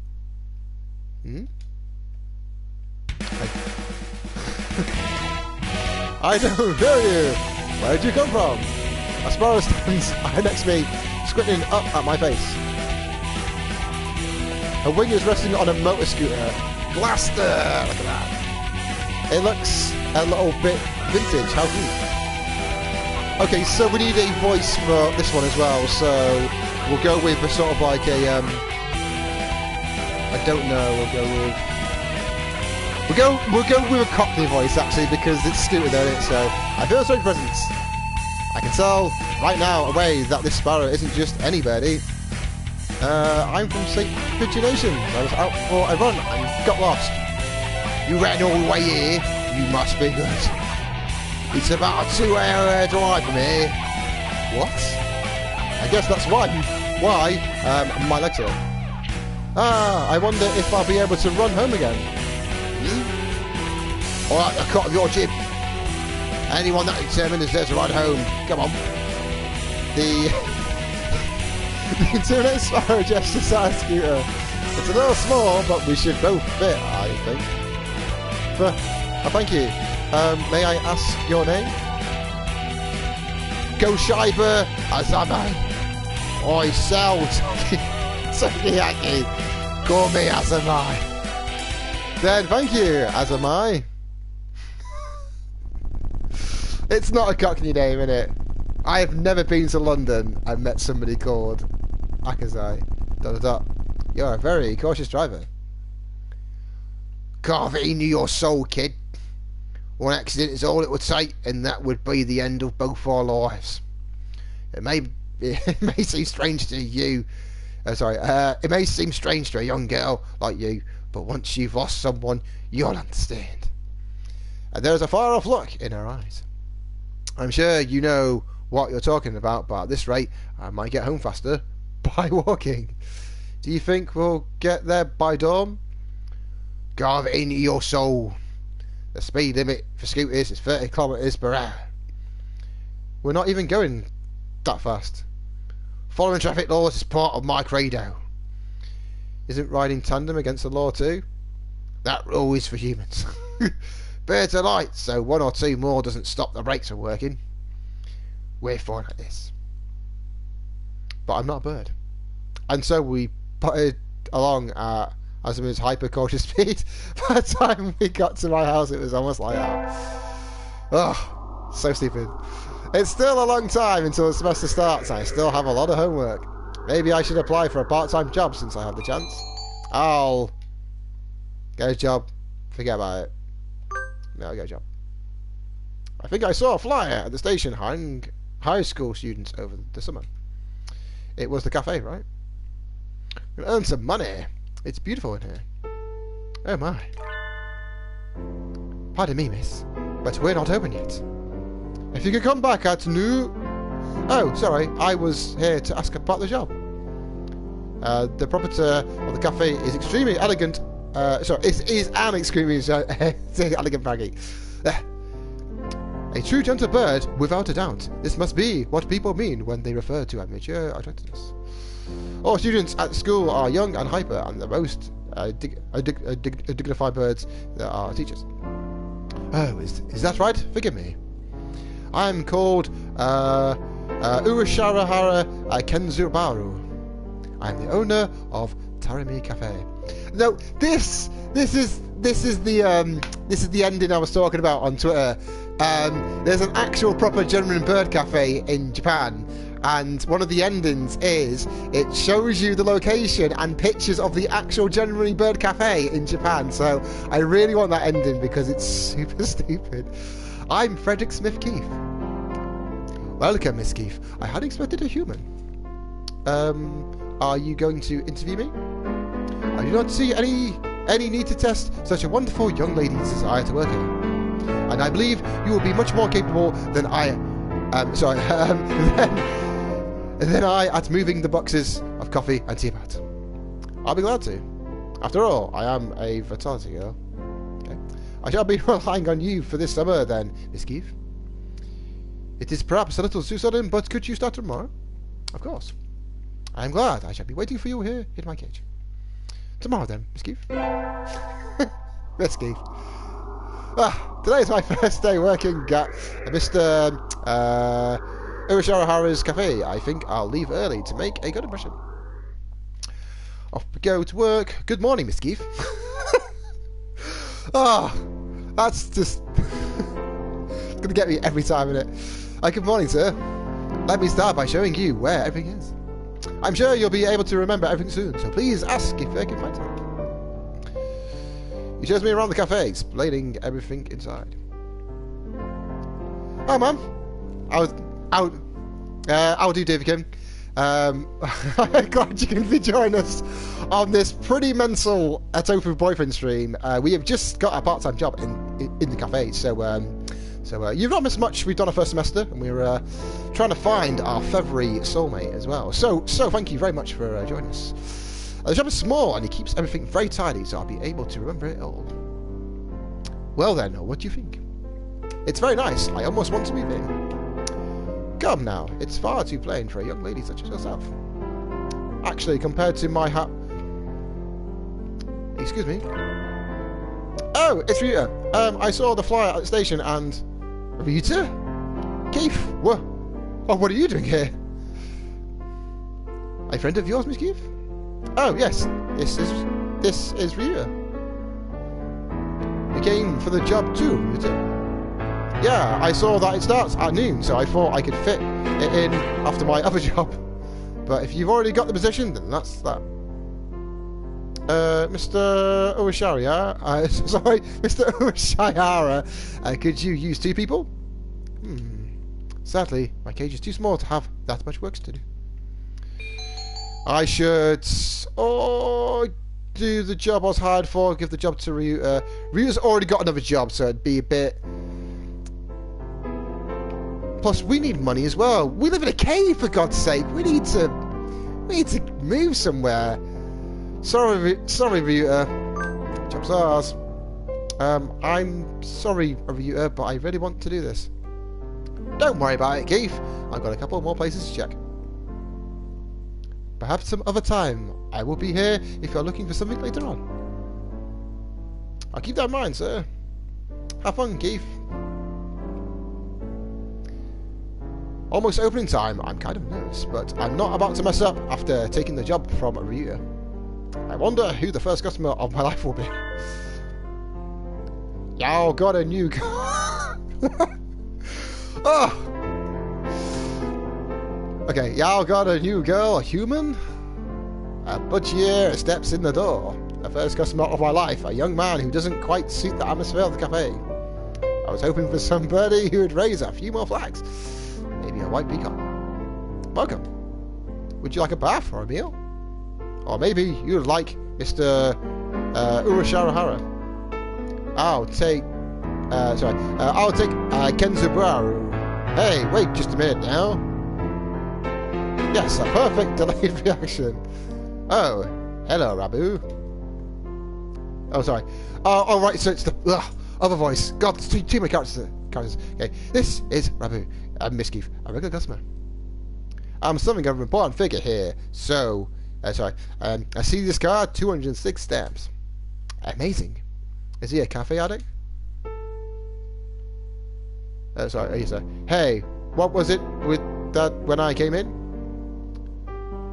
I don't know you. Where did you come from? A sparrow stands next to me, squinting up at my face. Her wing is resting on a motor scooter. Blaster! Look at that. It looks a little bit vintage. How cute. Okay, so we need a voice for this one as well. So we'll go with a sort of like a I don't know. We'll go with a Cockney voice actually because it's scooter there, isn't it? So I feel sorry for presents. I can tell right now away that this sparrow isn't just any birdie. I'm from St. Pigeon Nation. I was out for a run and got lost. You ran all the way here? You must be good. It's about a 2-hour drive from here. What? I guess that's why my legs are. Ah, I wonder if I'll be able to run home again. Alright, I cut off your jib. Anyone that determined is there to ride home. Come on. The internet sparrow gestures at a scooter. It's a little small, but we should both fit, I think. Thank you. May I ask your name? Go Shiver Azame. I sell Sukiyaki. Call me Azamai. Then thank you, Azamai. It's not a Cockney name, innit? I have never been to London and met somebody called Akazai. ... You're a very cautious driver. Carve it into your soul, kid. One accident is all it would take, and that would be the end of both our lives. It may seem strange to you. It may seem strange to a young girl like you, but once you've lost someone, you'll understand. And there's a far-off look in her eyes. I'm sure you know what you're talking about, but at this rate, I might get home faster by walking. Do you think we'll get there by dawn? Carve it into your soul. The speed limit for scooters is 30 kilometers per hour. We're not even going that fast. Following traffic laws is part of my credo. Isn't riding tandem against the law too? That rule is for humans. Birds are light, so one or two more doesn't stop the brakes from working. We're fine at this. But I'm not a bird. And so we putted along at Azuma's hyper cautious speed. By the time we got to my house, it was almost like that. Oh, so stupid. It's still a long time until the semester starts. I still have a lot of homework. Maybe I should apply for a part-time job since I have the chance. I'll get a job. Forget about it. No, I'll get a job. I think I saw a flyer at the station hiring high school students over the summer. It was the cafe, right? I'm gonna earn some money. It's beautiful in here. Oh my. Pardon me, miss, but we're not open yet. If you could come back at noon... Oh, sorry, I was here to ask about the job. The proprietor of the cafe is extremely elegant. Is an extremely elegant baggy. A true gentle bird, without a doubt. This must be what people mean when they refer to amateur attractiveness. All students at school are young and hyper, and the most dignified birds that are teachers. Oh, is that right? Forgive me. I'm called Urasharahara Kenzubaru. I'm the owner of Tarami Cafe. No, this is the ending I was talking about on Twitter. There's an actual proper genuine bird cafe in Japan, and one of the endings is it shows you the location and pictures of the actual genuinely bird cafe in Japan. So I really want that ending because it's super stupid. I'm Frederick Smith Keefe. Welcome, Miss Keefe. I hadn't expected a human. Are you going to interview me? I do not see any need to test such a wonderful young lady's desire to work here. And I believe you will be much more capable than I than I at moving the boxes of coffee and tea about. I'll be glad to. After all, I am a vitality girl. Okay. I shall be relying on you for this summer then, Miss Keefe. It is perhaps a little too sudden, but could you start tomorrow? Of course. I am glad. I shall be waiting for you here in my cage. Tomorrow then, Miss Keefe. Miss Keefe. Today is my first day working at Mr. Urasharahara's cafe. I think I'll leave early to make a good impression. Off we go to work. Good morning, Miss Keefe. That's just it's gonna get me every time, isn't it? Good morning, sir. Let me start by showing you where everything is. I'm sure you'll be able to remember everything soon, so please ask if I can find something. He shows me around the cafe, explaining everything inside. Hi, Mum. How do, David Kim? I'm glad you can be joining us on this pretty mental Hatoful boyfriend stream. We have just got a part-time job in the cafe, so you've not missed much. We've done our first semester, and we're trying to find our February soulmate as well. So thank you very much for joining us. The job is small, and he keeps everything very tidy, so I'll be able to remember it all. Well then, what do you think? It's very nice. I almost want to move in. Come now, it's far too plain for a young lady such as yourself. Actually, compared to my Excuse me. Oh, it's Rita. I saw the flyer at the station and... Rita? Keith? What are you doing here? A friend of yours, Miss Keith? Oh, yes. This is Rita. You came for the job too, Rita? Yeah, I saw that it starts at noon, so I thought I could fit it in after my other job. But if you've already got the position, then that's that. Mr. Uwashariya, sorry, Mr. Uwashayara, could you use 2 people? Sadly, my cage is too small to have that much work to do. I should do the job I was hired for, give the job to Ryuta. Ryuta's already got another job, so it'd be a bit... Plus, we need money as well. We live in a cave, for God's sake. We need to move somewhere. Sorry, Ryuta. Job's ours. I'm sorry, Ryuta, but I really want to do this. Don't worry about it, Keith. I've got a couple more places to check. Perhaps some other time. I will be here if you're looking for something later on. I'll keep that in mind, sir. Have fun, Keith. Almost opening time. I'm kind of nervous, but I'm not about to mess up after taking the job from Ryuta. I wonder who the first customer of my life will be. Y'all got a new oh. Okay, y'all got a new girl, a human? A butchier steps in the door. The first customer of my life, a young man who doesn't quite suit the atmosphere of the cafe. I was hoping for somebody who would raise a few more flags. Maybe a white peacock. Welcome. Would you like a bath or a meal? Or maybe you'd like Mr. Urasharahara. I'll take Kenzubaru. Hey, wait just a minute now. Yes, a perfect delayed reaction. Oh, hello, Rabu. Oh, sorry. Oh, right, so it's the other voice. God, there's too many characters. Okay, this is Rabu. Miss Keith, a regular customer. I'm something of an important figure here, so... I see this card, 206 stamps. Amazing. Is he a cafe addict? Hey, what was it with that when I came in?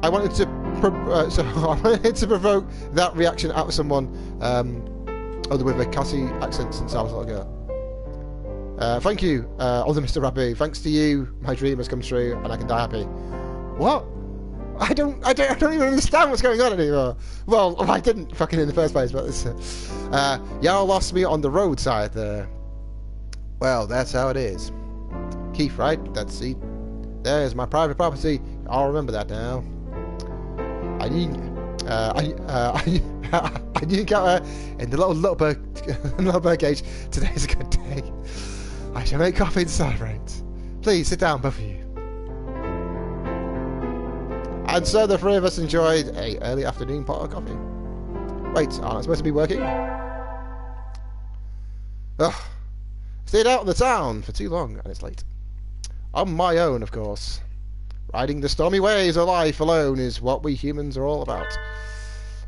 I wanted to provoke that reaction out of someone other with a Cassie accent since I was a little girl. Thank you, other Mr. Rabu. Thanks to you, my dream has come true, and I can die happy. What? I don't even understand what's going on anymore. Well, I didn't fucking in the first place, but it's, y'all lost me on the roadside there. Well, that's how it is. Keith, right? That's it. There's my private property. I'll remember that now. I need to get her in the little bird cage. Today's a good day. I shall make coffee to celebrate. Please sit down, both of you. And so the 3 of us enjoyed a early afternoon pot of coffee. Wait, aren't I supposed to be working? Ugh. Stayed out in the town for too long, and it's late. On my own, of course. Riding the stormy waves of life alone is what we humans are all about.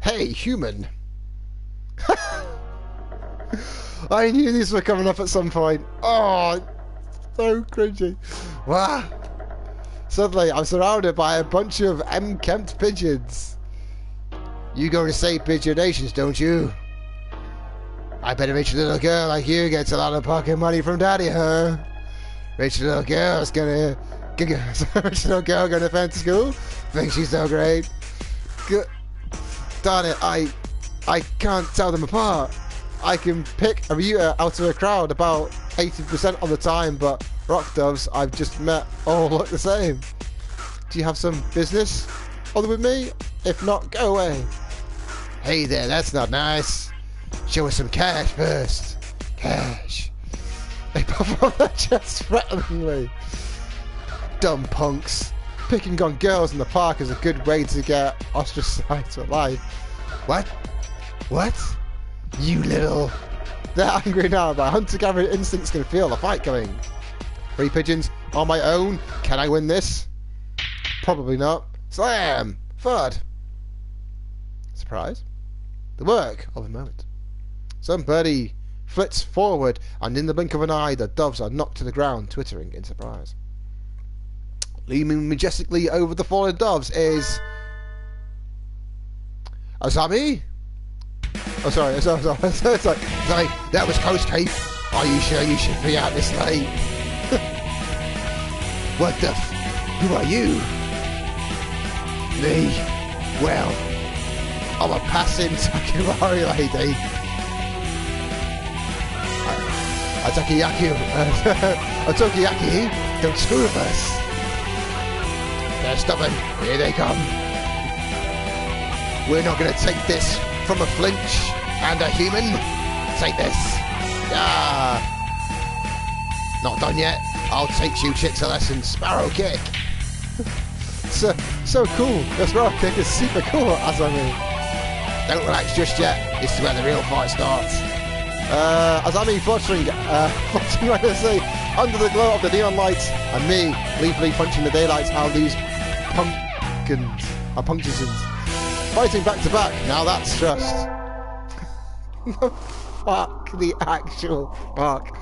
Hey, human! I knew these were coming up at some point. Oh, so cringy. Wow. Suddenly, I'm surrounded by a bunch of unkempt pigeons. You go to St. Pigeon Nations, don't you? I bet a rich little girl like you gets a lot of pocket money from daddy, huh? Rich little girl going to fancy school? Thinks she's so great. Darn it, I can't tell them apart. I can pick a Ryuta out of a crowd about 80% of the time, but rock doves I've just met all look the same. Do you have some business other with me? If not, go away. Hey there, that's not nice. Show us some cash first. Cash. They puff on their chests threateningly. Dumb punks. Picking on girls in the park is a good way to get ostracized for life. What? What? You little... They're angry now. My hunter-gatherer instincts can feel the fight coming. 3 pigeons on my own. Can I win this? Probably not. Slam! Thud! Surprise? The work of a moment. Some birdie flits forward, and in the blink of an eye, the doves are knocked to the ground, twittering in surprise. Leaning majestically over the fallen doves is Azami? Oh, sorry. Sorry. That was close, Keith. Are you sure you should be out this late? What the Who are you? Me? Well, I'm a passing Takiwari lady. Atokiyaki, don't screw with us. They're stubborn. Here they come. We're not going to take this from a flinch and a human. Take this. Ah. Not done yet. I'll teach you chicks a lesson. Sparrow kick. So cool. The sparrow kick is super cool, Azami. Don't relax just yet. This is where the real fight starts. Azami fluttering like I say, under the glow of the neon lights, and me gleefully punching the daylights out of these punctions, fighting back to back. Now that's trust. Fuck the actual fuck.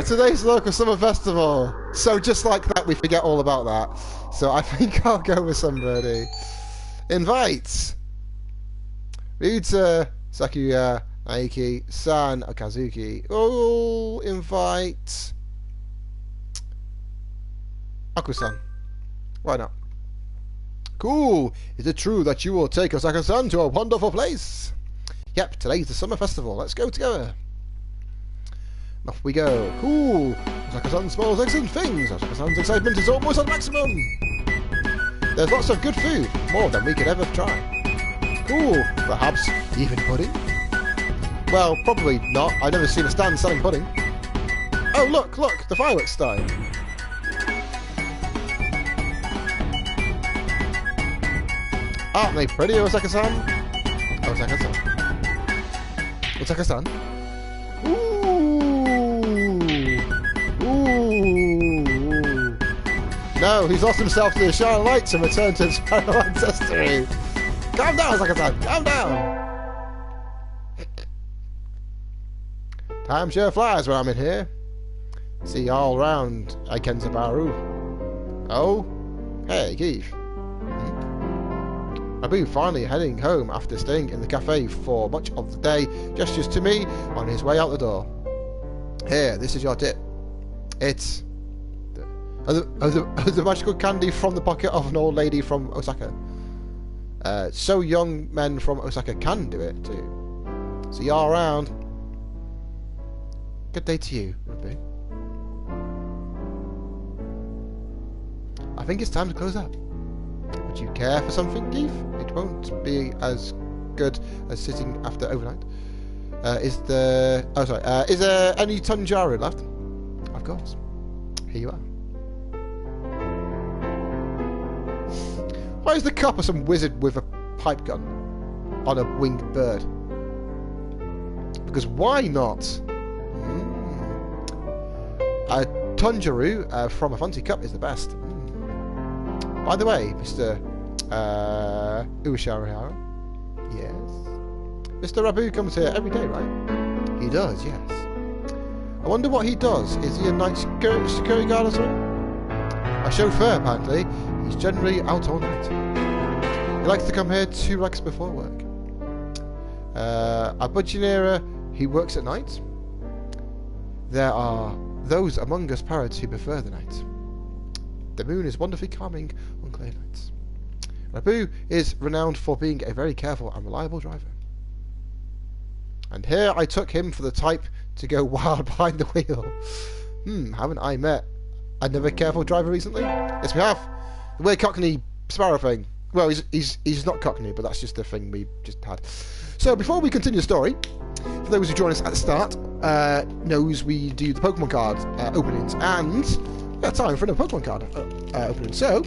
Today's local summer festival. So just like that, we forget all about that. So I think I'll go with somebody. Invite Ryuta, Sakuya, Naiki, San, Okazuki. Oh, invite Aku-san. Why not? Cool. Is it true that you will take Osaka-san to a wonderful place? Yep, today's the summer festival. Let's go together. Off we go. Cool. Osaka-san smells excellent things. Osaka-san's excitement is almost at maximum. There's lots of good food, more than we could ever try. Cool. Perhaps even pudding? Well, probably not. I've never seen a stand selling pudding. Oh, look, the fireworks starting. Aren't they pretty, Osaka-san? Osaka-san. Osaka-san? Ooh. No, he's lost himself to the shining lights and returned to his final ancestry. Calm down, Osaka-san. Calm down. Time sure flies when I'm in here. See all round, Ikenzabaru. Oh? Hey, Keith. Abu finally heading home after staying in the cafe for much of the day, gestures to me on his way out the door. Here, this is your tip. It's the magical candy from the pocket of an old lady from Osaka. So young men from Osaka can do it too. See you all around. Good day to you, Ruby. I think it's time to close up. Would you care for something, Keith? It won't be as good as sitting after overnight. Is there any Tanjaro left? Of course. Here you are. Why is the copper some wizard with a pipe gun on a winged bird? Because why not? A Tanjaro from a fancy cup is the best. By the way, Mr. Uesharihara. Yes. Mr. Rabu comes here every day, right? He does, yes. I wonder what he does. Is he a night security guard or something? A chauffeur, apparently. He's generally out all night. He likes to come here 2 weeks before work. A Budginera, he works at night. There are those among us parrots who prefer the night. The moon is wonderfully calming on clear nights. Rabu is renowned for being a very careful and reliable driver. And here I took him for the type to go wild behind the wheel. Haven't I met another careful driver recently? Yes, we have. The weird Cockney Sparrow thing. Well, he's not Cockney, but that's just the thing we just had. So before we continue the story, for those who join us at the start, knows we do the Pokemon card openings, and time for another Pokemon card opening. So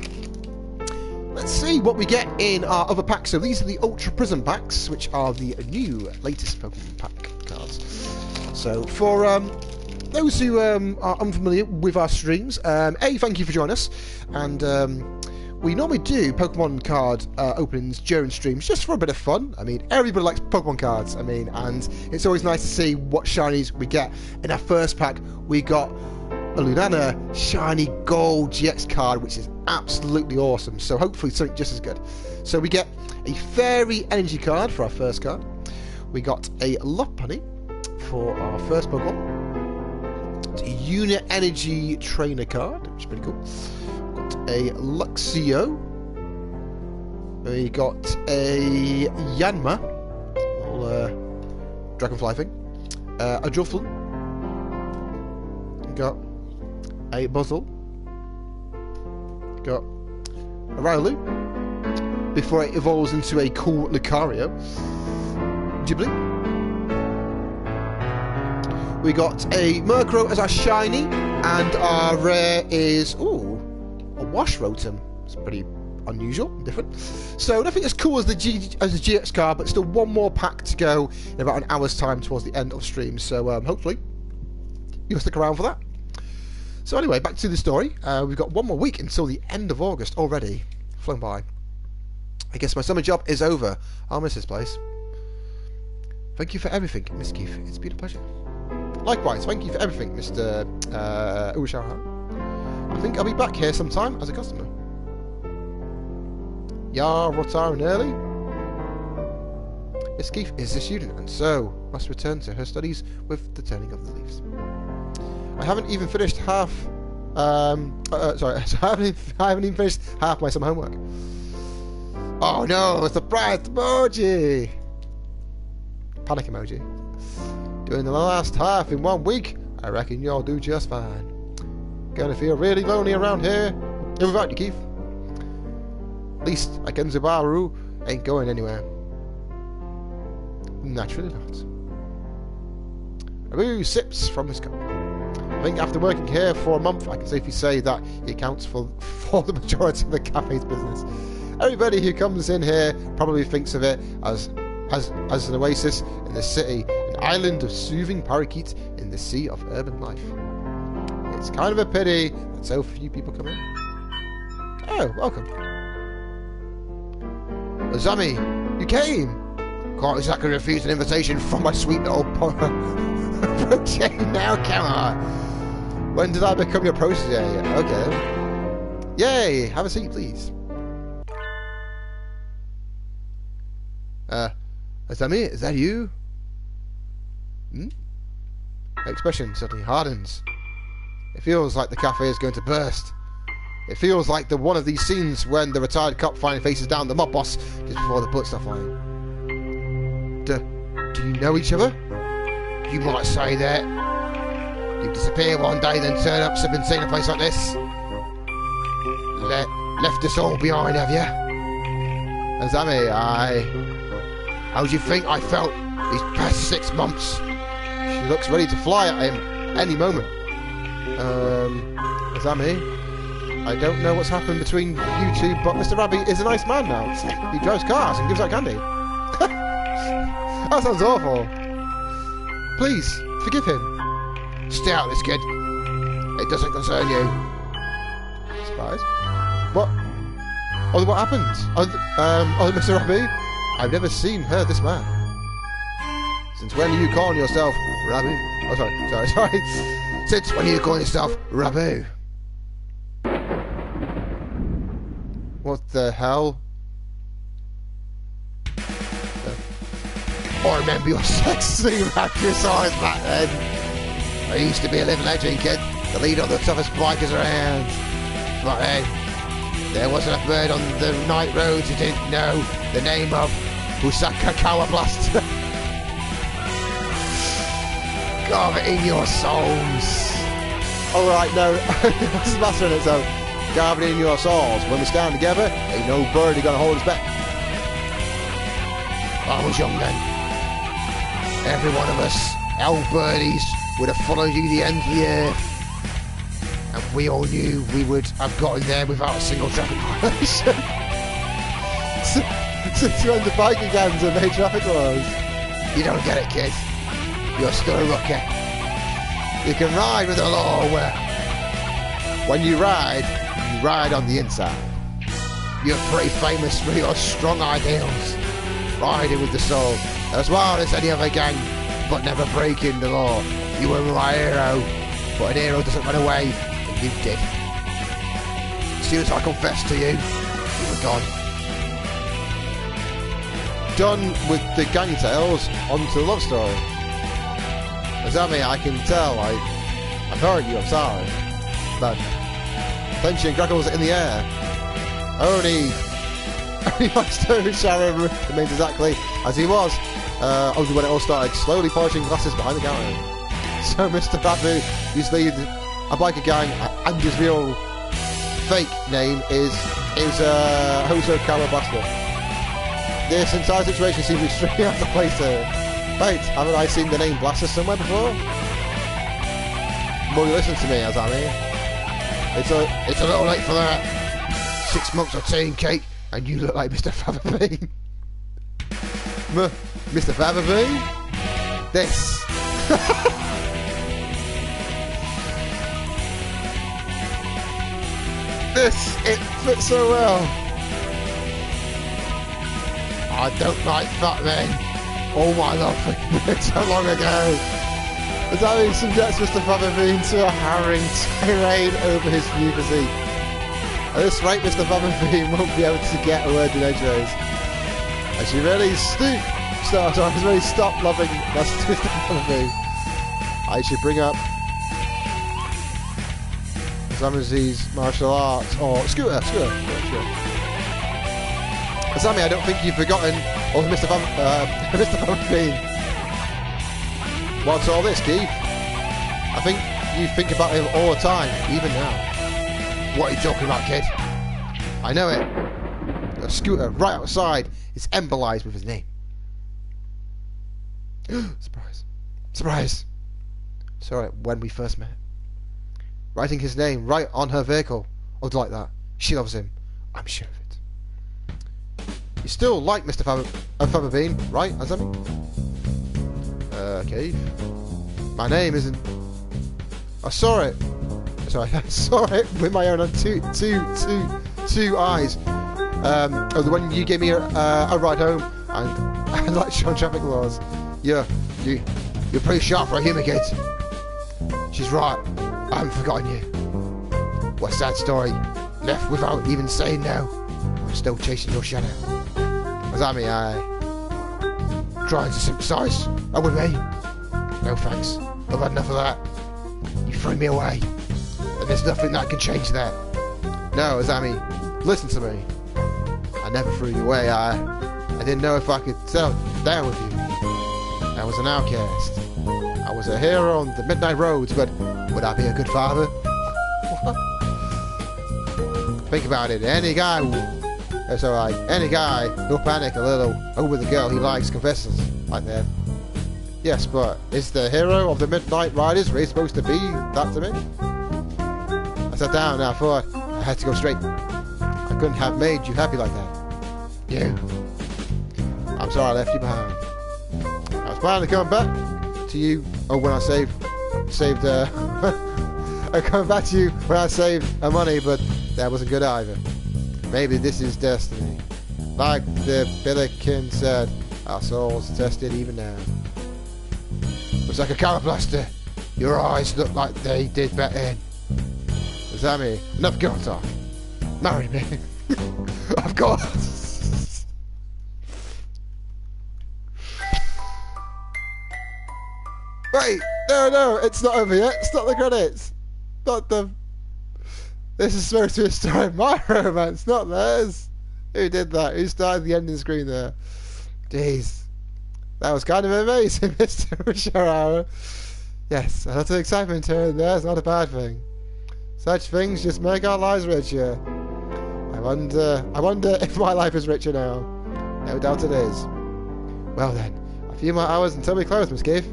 let's see what we get in our other packs. So these are the Ultra Prism packs, which are the new latest Pokemon pack cards. So for those who are unfamiliar with our streams, thank you for joining us, and we normally do Pokemon card openings during streams just for a bit of fun. I mean, everybody likes Pokemon cards. I mean, and it's always nice to see what shinies we get. In our first pack, we got a Lunana shiny gold GX card, which is absolutely awesome. So hopefully something just as good. So we get a fairy energy card for our first card. We got a Lopunny for our first Pokemon. It's a Unit Energy Trainer card, which is pretty cool. We've got a Luxio. We got a Yanma, little dragonfly thing. A Jufflin. Got a Buzzle. Got a Riolu. Before it evolves into a cool Lucario. Ghibli. We got a Murkrow as our shiny, and our rare is a Wash Rotom. It's pretty unusual and different. So nothing as cool as the GX card, but still one more pack to go in about an hour's time towards the end of stream. So hopefully you'll stick around for that. So anyway, back to the story. We've got one more week until the end of August already. Flown by. I guess my summer job is over. I'll miss this place. Thank you for everything, Miss Keith. It's been a pleasure. Likewise, thank you for everything, Mr. Ushara. I think I'll be back here sometime as a customer. Yeah, retiring early. Miss Keith is a student and so must return to her studies with the turning of the leaves. I haven't even finished half. Sorry, I haven't even finished half my summer homework. Oh no, it's a surprise emoji. Panic emoji. Doing the last half in 1 week. I reckon you'll do just fine. Gonna feel really lonely around here. Without you, Keith. At least Akenzubaru ain't going anywhere. Naturally not. Abu sips from his cup. I think after working here for a month, I can safely say that he accounts for the majority of the cafe's business. Everybody who comes in here probably thinks of it as an oasis in the city, an island of soothing parakeets in the sea of urban life. It's kind of a pity that so few people come in. Oh, welcome. Zami, you came! Can't exactly refuse an invitation from my sweet little protege now, come on! When did I become your protege? Okay. Yay! Have a seat, please. Zami, is that you? Hmm? The expression suddenly hardens. It feels like the cafe is going to burst. It feels like one of these scenes when the retired cop finally faces down the mob boss just before the bullets start flying. Do you know each other? You might say that. You disappear one day, then turn up something seen a place like this. Left us all behind, have you? Azami, how do you think I felt these past 6 months? She looks ready to fly at him any moment. Azami, I don't know what's happened between you two, but Mr. Rabbit is a nice man now. He drives cars and gives out candy. That sounds awful. Please, forgive him. Stay out of this, kid. It doesn't concern you. Surprise? What? Oh, what happened? Oh, Mr. Rabbit? I've never seen her this man. Since when are you calling yourself Rabu? Oh, sorry. Since when are you calling yourself Rabu? What the hell? I remember your sexy rapturous eyes back then. I used to be a little legend, kid. The leader of the toughest bikers around. But hey, there wasn't a bird on the night roads who didn't know the name of Usaka Blast. Carve it in your souls. Alright, no, this is mastering it, so carve it in your souls. When we stand together, ain't no birdie gonna hold us back. I was young then. Every one of us, our birdies, would have followed you to the end of the earth. And we all knew we would have gotten there without a single traffic violation. Since you're under biking gangs and made traffic laws. You don't get it, kid. You're still a rookie. You can ride with the law where when you ride on the inside. You're pretty famous for your strong ideals. Riding with the soul. As wild as any other gang, but never breaking the law. You were my hero. But an hero doesn't run away, and you did. As soon as I confessed to you, you were gone. Done with the gang tales, on to the love story. Azami, I can tell, I've heard you, I'm sorry. But tension grapples in the air. Only my stone shower remains exactly as he was. Only when it all started, slowly polishing glasses behind the counter. So Mr. Babu used to lead a biker gang, and his real fake name is Hoso Calabasta. This entire situation seems extremely out of place here. Wait, haven't I seen the name Blaster somewhere before? Well, listen to me, Azami. It's a little late for that. 6 months of tea and cake, and you look like Mr. Fabberbean. Mr. Fabberbean? This. It fits so well. I don't like fat men. All my love for you so long ago. Azami subjects Mr. Fabberbean to a harrowing tirade over his new physique. At this rate, Mr. Fabberbean won't be able to get a word in edgeways. I should really stop loving Mr. Fabberbean. I should bring up Azami's martial arts, or Scooter. Azami, I don't think you've forgotten Mr. Fabberbean. What's all this, Keith? I think you think about him all the time, even now. What are you talking about, kid? I know it. A scooter right outside is embolized with his name. Surprise. Surprise. Saw it when we first met. Writing his name right on her vehicle. Or like that. She loves him. I'm sure of it. You still like Mr. Fabberbean, right, Azami? Okay. My name isn't... I saw it. Sorry, I saw it with my own two eyes. The one you gave me a ride home, and I like showing traffic laws. You're pretty sharp for a human kid. She's right. I haven't forgotten you. What a sad story. Left without even saying no. I'm still chasing your shadow. Azami, trying to sympathise with me? No thanks. I've had enough of that. You threw me away. And there's nothing that can change that. No, Azami, listen to me. I never threw you away. I didn't know if I could settle down with you. I was an outcast. I was a hero on the midnight roads, but would I be a good father? Think about it. Any guy who'll panic a little over the girl he likes confesses like that. Yes, but is the hero of the Midnight Riders really supposed to be that to me? I sat down and I thought I had to go straight. I couldn't have made you happy like that. You. I'm sorry I left you behind. I was planning to come back to you. Oh, when I saved. I come back to you when I saved money, but that wasn't good either. Maybe this is destiny. Like the Billiken said, our souls tested even now. Looks like a caliplaster. Your eyes look like they did back then. Azami, enough girl talk. Marry me. Of course. Wait, no, it's not over yet. It's not the credits. Not the... This is supposed to be a story of my romance, not theirs. Who did that? Who started the ending screen there? Jeez. That was kind of amazing, Mr. Risharawa. Yes, a lot of excitement here and there is not a bad thing. Such things just make our lives richer. I wonder if my life is richer now. No doubt it is. Well then, a few more hours until we close, Miss Keith.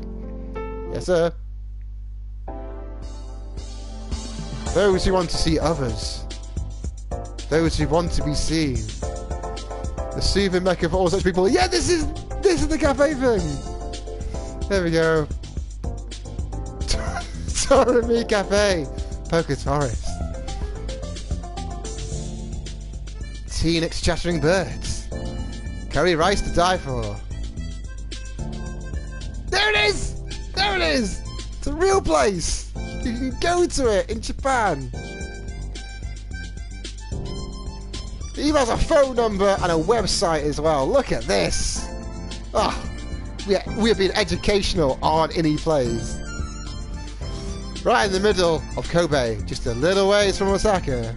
Yes, sir. Those who want to see others. Those who want to be seen. The soothing mecca for all such people. Yeah, this is the cafe thing. There we go. Torami Cafe. Poker Forest. Tea next to chattering birds. Curry rice to die for. There it is! There it is! It's a real place! You can go to it in Japan. It even has a phone number and a website as well. Look at this. Oh, we are being educational on Innie Plays. Right in the middle of Kobe, just a little ways from Osaka.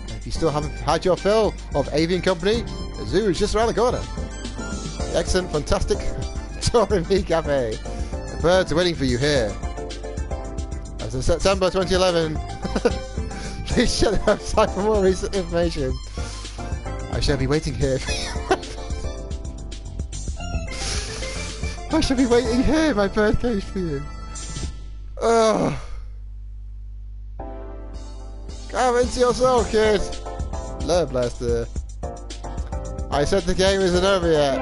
And if you still haven't had your fill of avian company, the zoo is just around the corner. The excellent, fantastic Torimi Cafe. The birds are waiting for you here. As of September 2011, please check the website for more recent information. I shall be waiting here. I shall be waiting here in my birdcage for you. Oh. Come into your soul, kid. Love Blaster. I said the game isn't over yet.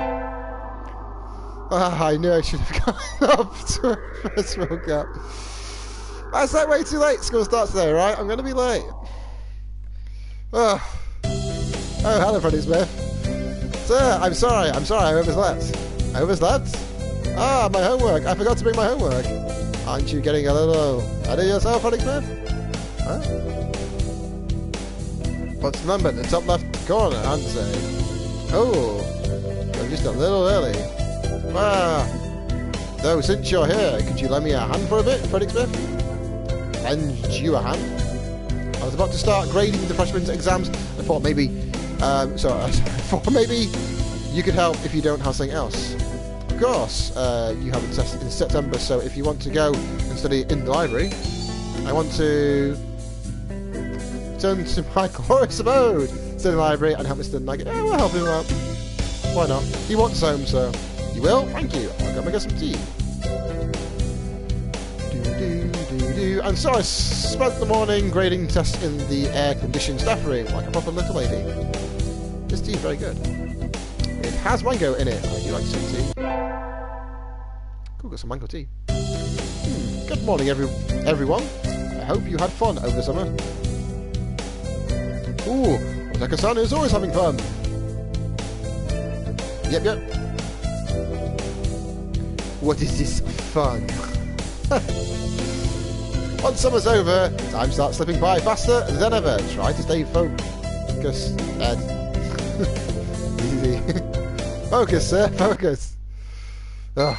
I knew I should have gone up to a first World Cup. That's like way too late. School starts today, right? I'm going to be late. Oh, hello, Freddie Smith. Sir, I'm sorry, I overslept. I overslept? Ah, my homework. I forgot to bring my homework. Aren't you getting a little ahead of yourself, Freddie Smith? Huh? What's the number in the top left corner, answer? Oh, you're just a little early. Ah, though since you're here, could you lend me a hand for a bit, Freddie Smith? Lend you a hand? I was about to start grading the freshmen's exams. I thought maybe, maybe you could help if you don't have something else. Of course, you have a test in September, so if you want to go and study in the library, I want to return to my glorious abode, study in the library, and help Mr. Nugget. Yeah, we'll help him out. Why not? He wants home, so you will? Thank you. I'll go make us some tea. I'm sorry, I spent the morning grading tests in the air-conditioned staff room like a proper little lady. This tea is very good. It has mango in it. I do like sweet tea. Cool, got some mango tea. Good morning, everyone. I hope you had fun over the summer. Ooh, Osaka-san is always having fun. Yep. What is this fun? Once summer's over, time starts slipping by faster than ever. Try to stay focused, Ed. Easy. Focus, sir, focus. Oh.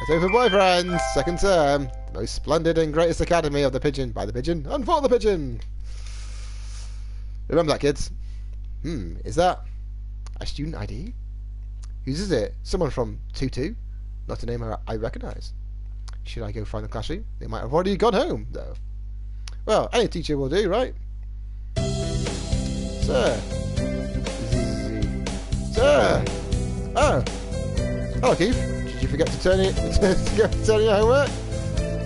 Hatoful boyfriends, second term. The most splendid and greatest academy of the pigeon, by the pigeon, and for the pigeon. Remember that, kids. Is that a student ID? Whose is it? Someone from 2-2? Not a name I recognise. Should I go find the classroom? They might have already gone home, though. Well, any teacher will do, right? Sir. Sir. Oh. Hello, Keith. Did you forget to turn in your homework?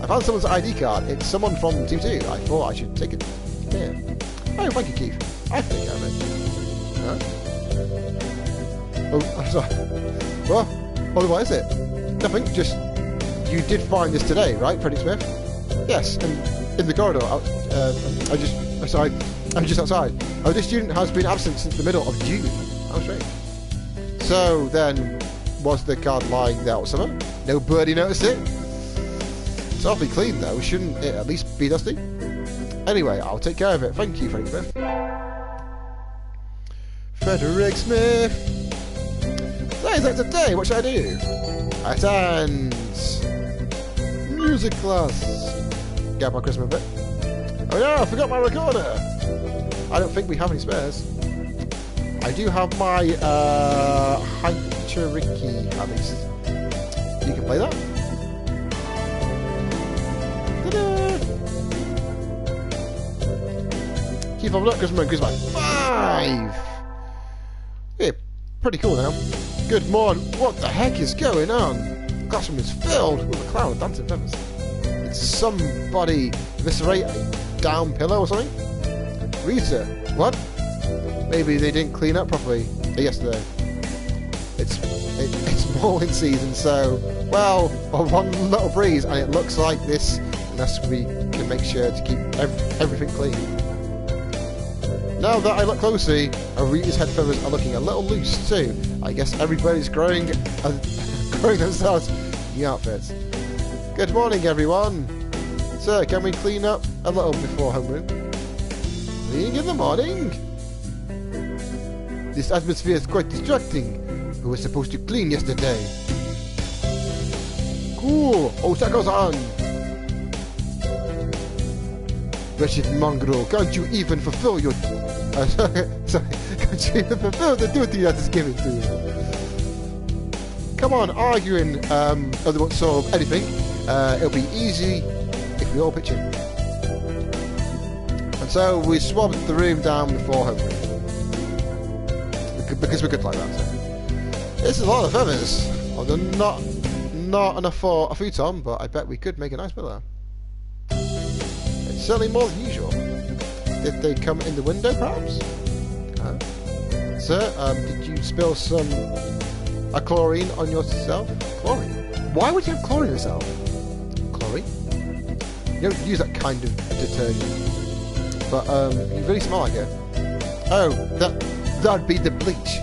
I found someone's ID card. It's someone from 2-2. I thought I should take it here. Oh, thank you, Keith. I can take care of it. Huh? Oh, I'm sorry. Well, what is it? Nothing, just... You did find this today, right, Freddie Smith? Yes, and in the corridor. I'm just outside. Oh, this student has been absent since the middle of June. How strange. So then, was the card lying there all summer? Nobody noticed it? It's awfully clean, though. Shouldn't it at least be dusty? Anyway, I'll take care of it. Thank you, Freddie Smith. Frederick Smith. Today's like today. What should I do? Attend music class. Get my Christmas bit. Oh no, I forgot my recorder. I don't think we have any spares. I do have my Haichuriki at least. You can play that. Ta-da! Keep on look, Christmas 5. Yeah, pretty cool now. Good morning. What the heck is going on? The classroom is filled with a cloud of dancing feathers. Did somebody eviscerate a down pillow or something? Rita, what? Maybe they didn't clean up properly yesterday. It's mowing season, so, well, one little breeze, and it looks like this, unless we can make sure to keep everything clean. Now that I look closely, Rita's head feathers are looking a little loose too. I guess everybody's growing themselves new outfits. Good morning, everyone. Sir, can we clean up a little before homeroom? Cleaning in the morning? This atmosphere is quite distracting. We were supposed to clean yesterday. Cool! Osaka-san! Wretched mongrel, can't you even fulfill your... sorry, can't you even fulfill the duty that is given to you? Come on, arguing they won't solve anything. It'll be easy if we all pitch in. And so we swabbed the room down before homeroom. Because we're good like that. So. This is a lot of feathers. Although not enough for a futon, but I bet we could make a nice pillow. It's certainly more than usual. Did they come in the window, perhaps? Sir, did you spill some chlorine on yourself? Chlorine? Why would you have chlorine on yourself? Chlorine? You don't use that kind of detergent. But you really smell like it. Oh, that'd be the bleach.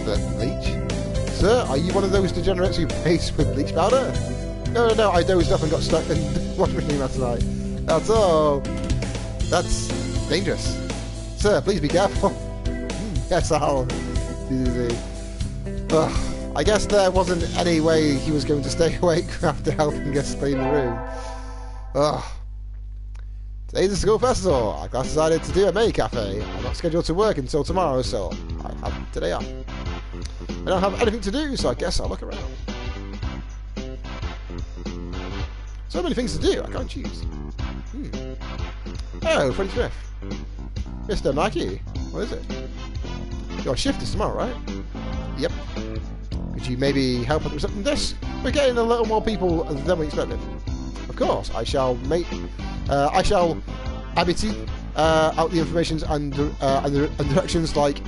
The bleach? Sir, are you one of those degenerates who paste with bleach powder? No, I dozed up and got stuck in the washing machine last night. That's all. That's dangerous. Sir, please be careful. Yes, I'll. I guess there wasn't any way he was going to stay awake after helping us clean the room. Today's the school festival. Our class decided to do a May cafe. I'm not scheduled to work until tomorrow, so I have today off. I don't have anything to do, so I guess I'll look around. So many things to do, I can't choose. Oh, Freddie Smith. Mr. Mikey, what is it? Your shift is tomorrow, right? Yep. Could you maybe help at the reception desk? We're getting a little more people than we expected. Of course, I shall abiti out the informations and directions like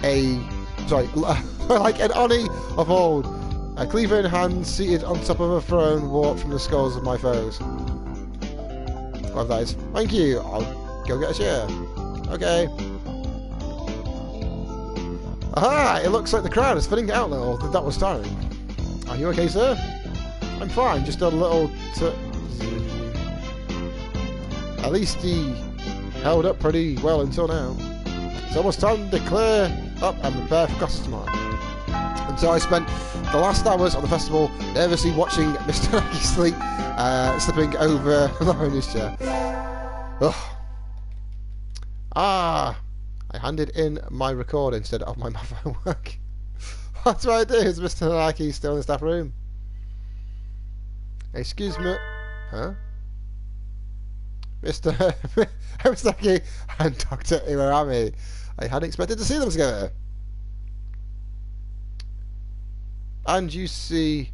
like an Oni of old. A cleaver in hand, seated on top of a throne, walked from the skulls of my foes. Whatever that is. Thank you. I'll go get a chair. Okay. Aha! It looks like the crowd is filling out a little. That was tiring. Are you okay, sir? I'm fine. Just a little. At least he held up pretty well until now. It's almost time to clear up and prepare for classes tomorrow. And so I spent the last hours of the festival nervously watching Mr. Naki sleep, slipping over in his chair. Ugh. I handed in my record instead of my mobile work. What do I do? Is Mr. Naki still in the staff room? Excuse me. Huh? Mr. Naki and Dr. Iwarami. I hadn't expected to see them together. And you see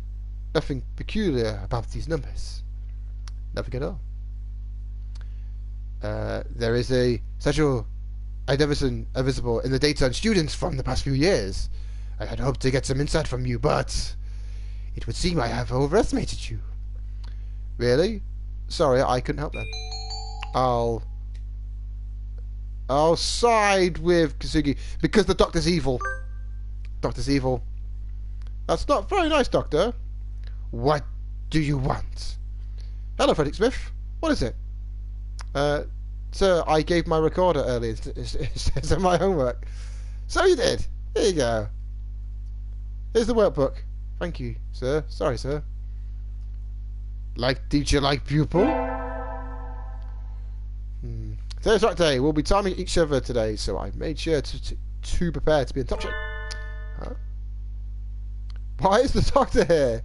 nothing peculiar about these numbers? Nothing at all. There is a sexual identification visible in the data on students from the past few years. I had hoped to get some insight from you, but it would seem I have overestimated you. Really? Sorry, I couldn't help then. I'll side with Kazuki because the Doctor's evil. Doctor's evil. That's not very nice, Doctor. What do you want? Hello, Freddie Smith. What is it? Sir, I gave my recorder earlier. It's my homework. So you did. Here you go. Here's the workbook. Thank you, sir. Sorry, sir. Like teacher, like pupil? Today's track day. We'll be timing each other today, so I made sure to prepare to be in top shape. Huh? Why is the Doctor here?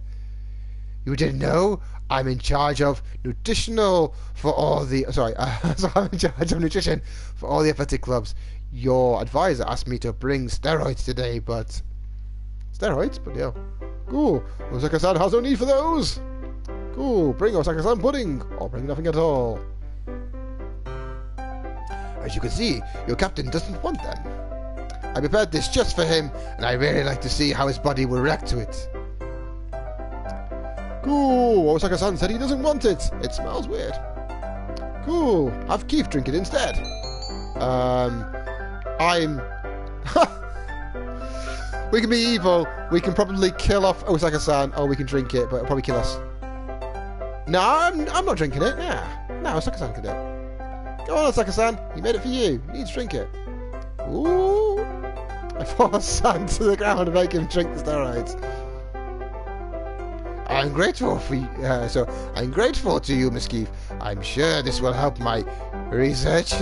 You didn't know? I'm in charge of nutritional for all the... Sorry, so I'm in charge of nutrition for all the athletic clubs. Your advisor asked me to bring steroids today, but... Steroids? But yeah. Cool. Osaka-san has no need for those. Cool. Bring Osaka-san pudding, or bring nothing at all. As you can see, your captain doesn't want them. I prepared this just for him, and I really like to see how his body will react to it. Cool. Osaka-san said he doesn't want it. It smells weird. Cool. Have Keith drink it instead. We can be evil. We can probably kill off Osaka-san, or we can drink it, but it'll probably kill us. No, I'm not drinking it. Yeah. Now Osaka-san can do it. Go on, Osaka-san. He made it for you. You need to drink it. Ooh. I force San to the ground to make him drink the steroids. I'm grateful for you, I'm grateful to you, Miss Keith. I'm sure this will help my research.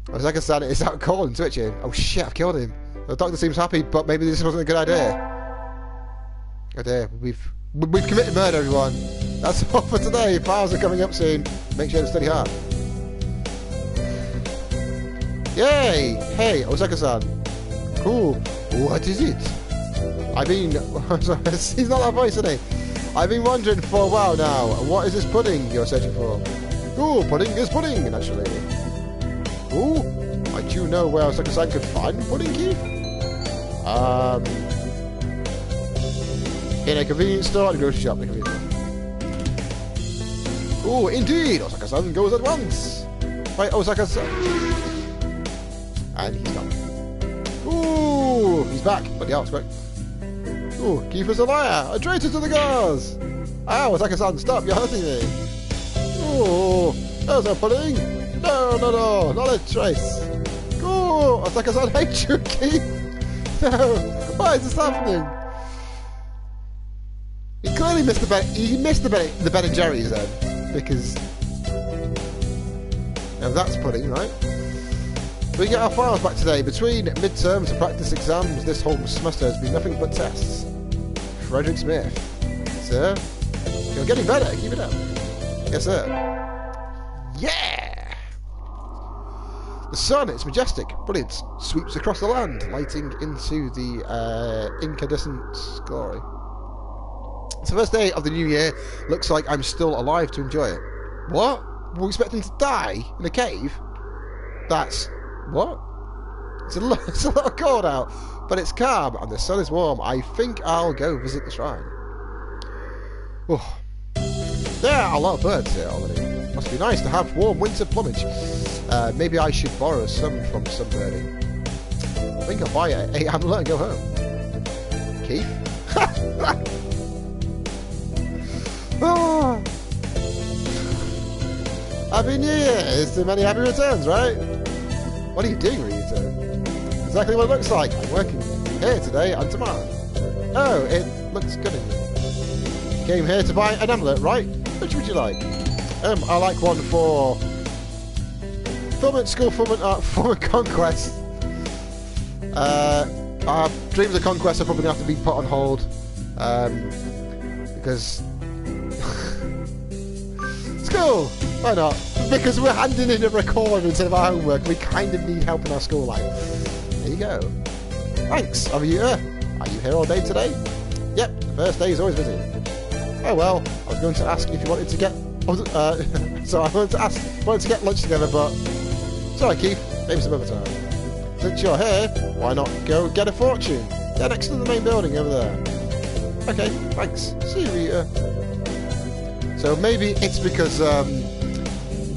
Osaka-san is out cold and twitching. Oh shit, I've killed him. The doctor seems happy, but maybe this wasn't a good idea. Oh dear, we've committed murder, everyone. That's all for today. Files are coming up soon. Make sure to study hard. Yay! Hey, Osaka-san. Cool. What is it? I've been... He's not that voice, isn't he? I've been wondering for a while now. What is this pudding you're searching for? Ooh, pudding is pudding, naturally. Ooh, might you know where Osaka-san could find pudding, Keith? In a convenience store at a grocery shop. Ooh, indeed! Osaka-san goes at once! Right, Osaka-san... And he's gone. Ooh, he's back, but the out's quick. Ooh, Keith is a liar! A traitor to the cause! Ow, Osaka-san, stop, you're hurting me! Ooh, there's a pudding! No, no, no, not a trace! Ooh, Osaka-san hates you, Keith! No, why is this happening? He clearly missed the Ben and Jerry's then, because... Now that's pudding, right? We get our files back today. Between midterms and practice exams, this whole semester has been nothing but tests. Frederick Smith. Sir? You're getting better. Keep it up. Yes, sir. Yeah! The sun, it's majestic. Brilliant. Sweeps across the land, lighting into the incandescent glory. It's the first day of the new year. Looks like I'm still alive to enjoy it. What? We're expecting to die in a cave? That's... What? It's a little cold out, but it's calm and the sun is warm. I think I'll go visit the shrine. Oh. There are a lot of birds here already. Must be nice to have warm winter plumage. Maybe I should borrow some from some birdie. I think I'll buy a amulet and go home. Keith? Oh. Happy New Year! It's too many happy returns, right? What are you doing, Rita? Exactly what it looks like. I'm working here today and tomorrow. Oh, it looks good in here. You came here to buy an amulet, right? Which would you like? I like one for... School Fulfillment Conquest. Our dreams of conquest are probably going to have to be put on hold. Because... School! Why not? Because we're handing in a record instead of our homework. We kind of need help in our school life. There you go. Thanks. Are you here all day today? Yep. The first day is always busy. Oh well. I was going to ask if you wanted to get. So I wanted to get lunch together, but sorry, Keith. Maybe some other time. Since you're here, why not go get a fortune? They're next to the main building over there. Okay. Thanks. See you, Rita. So maybe it's because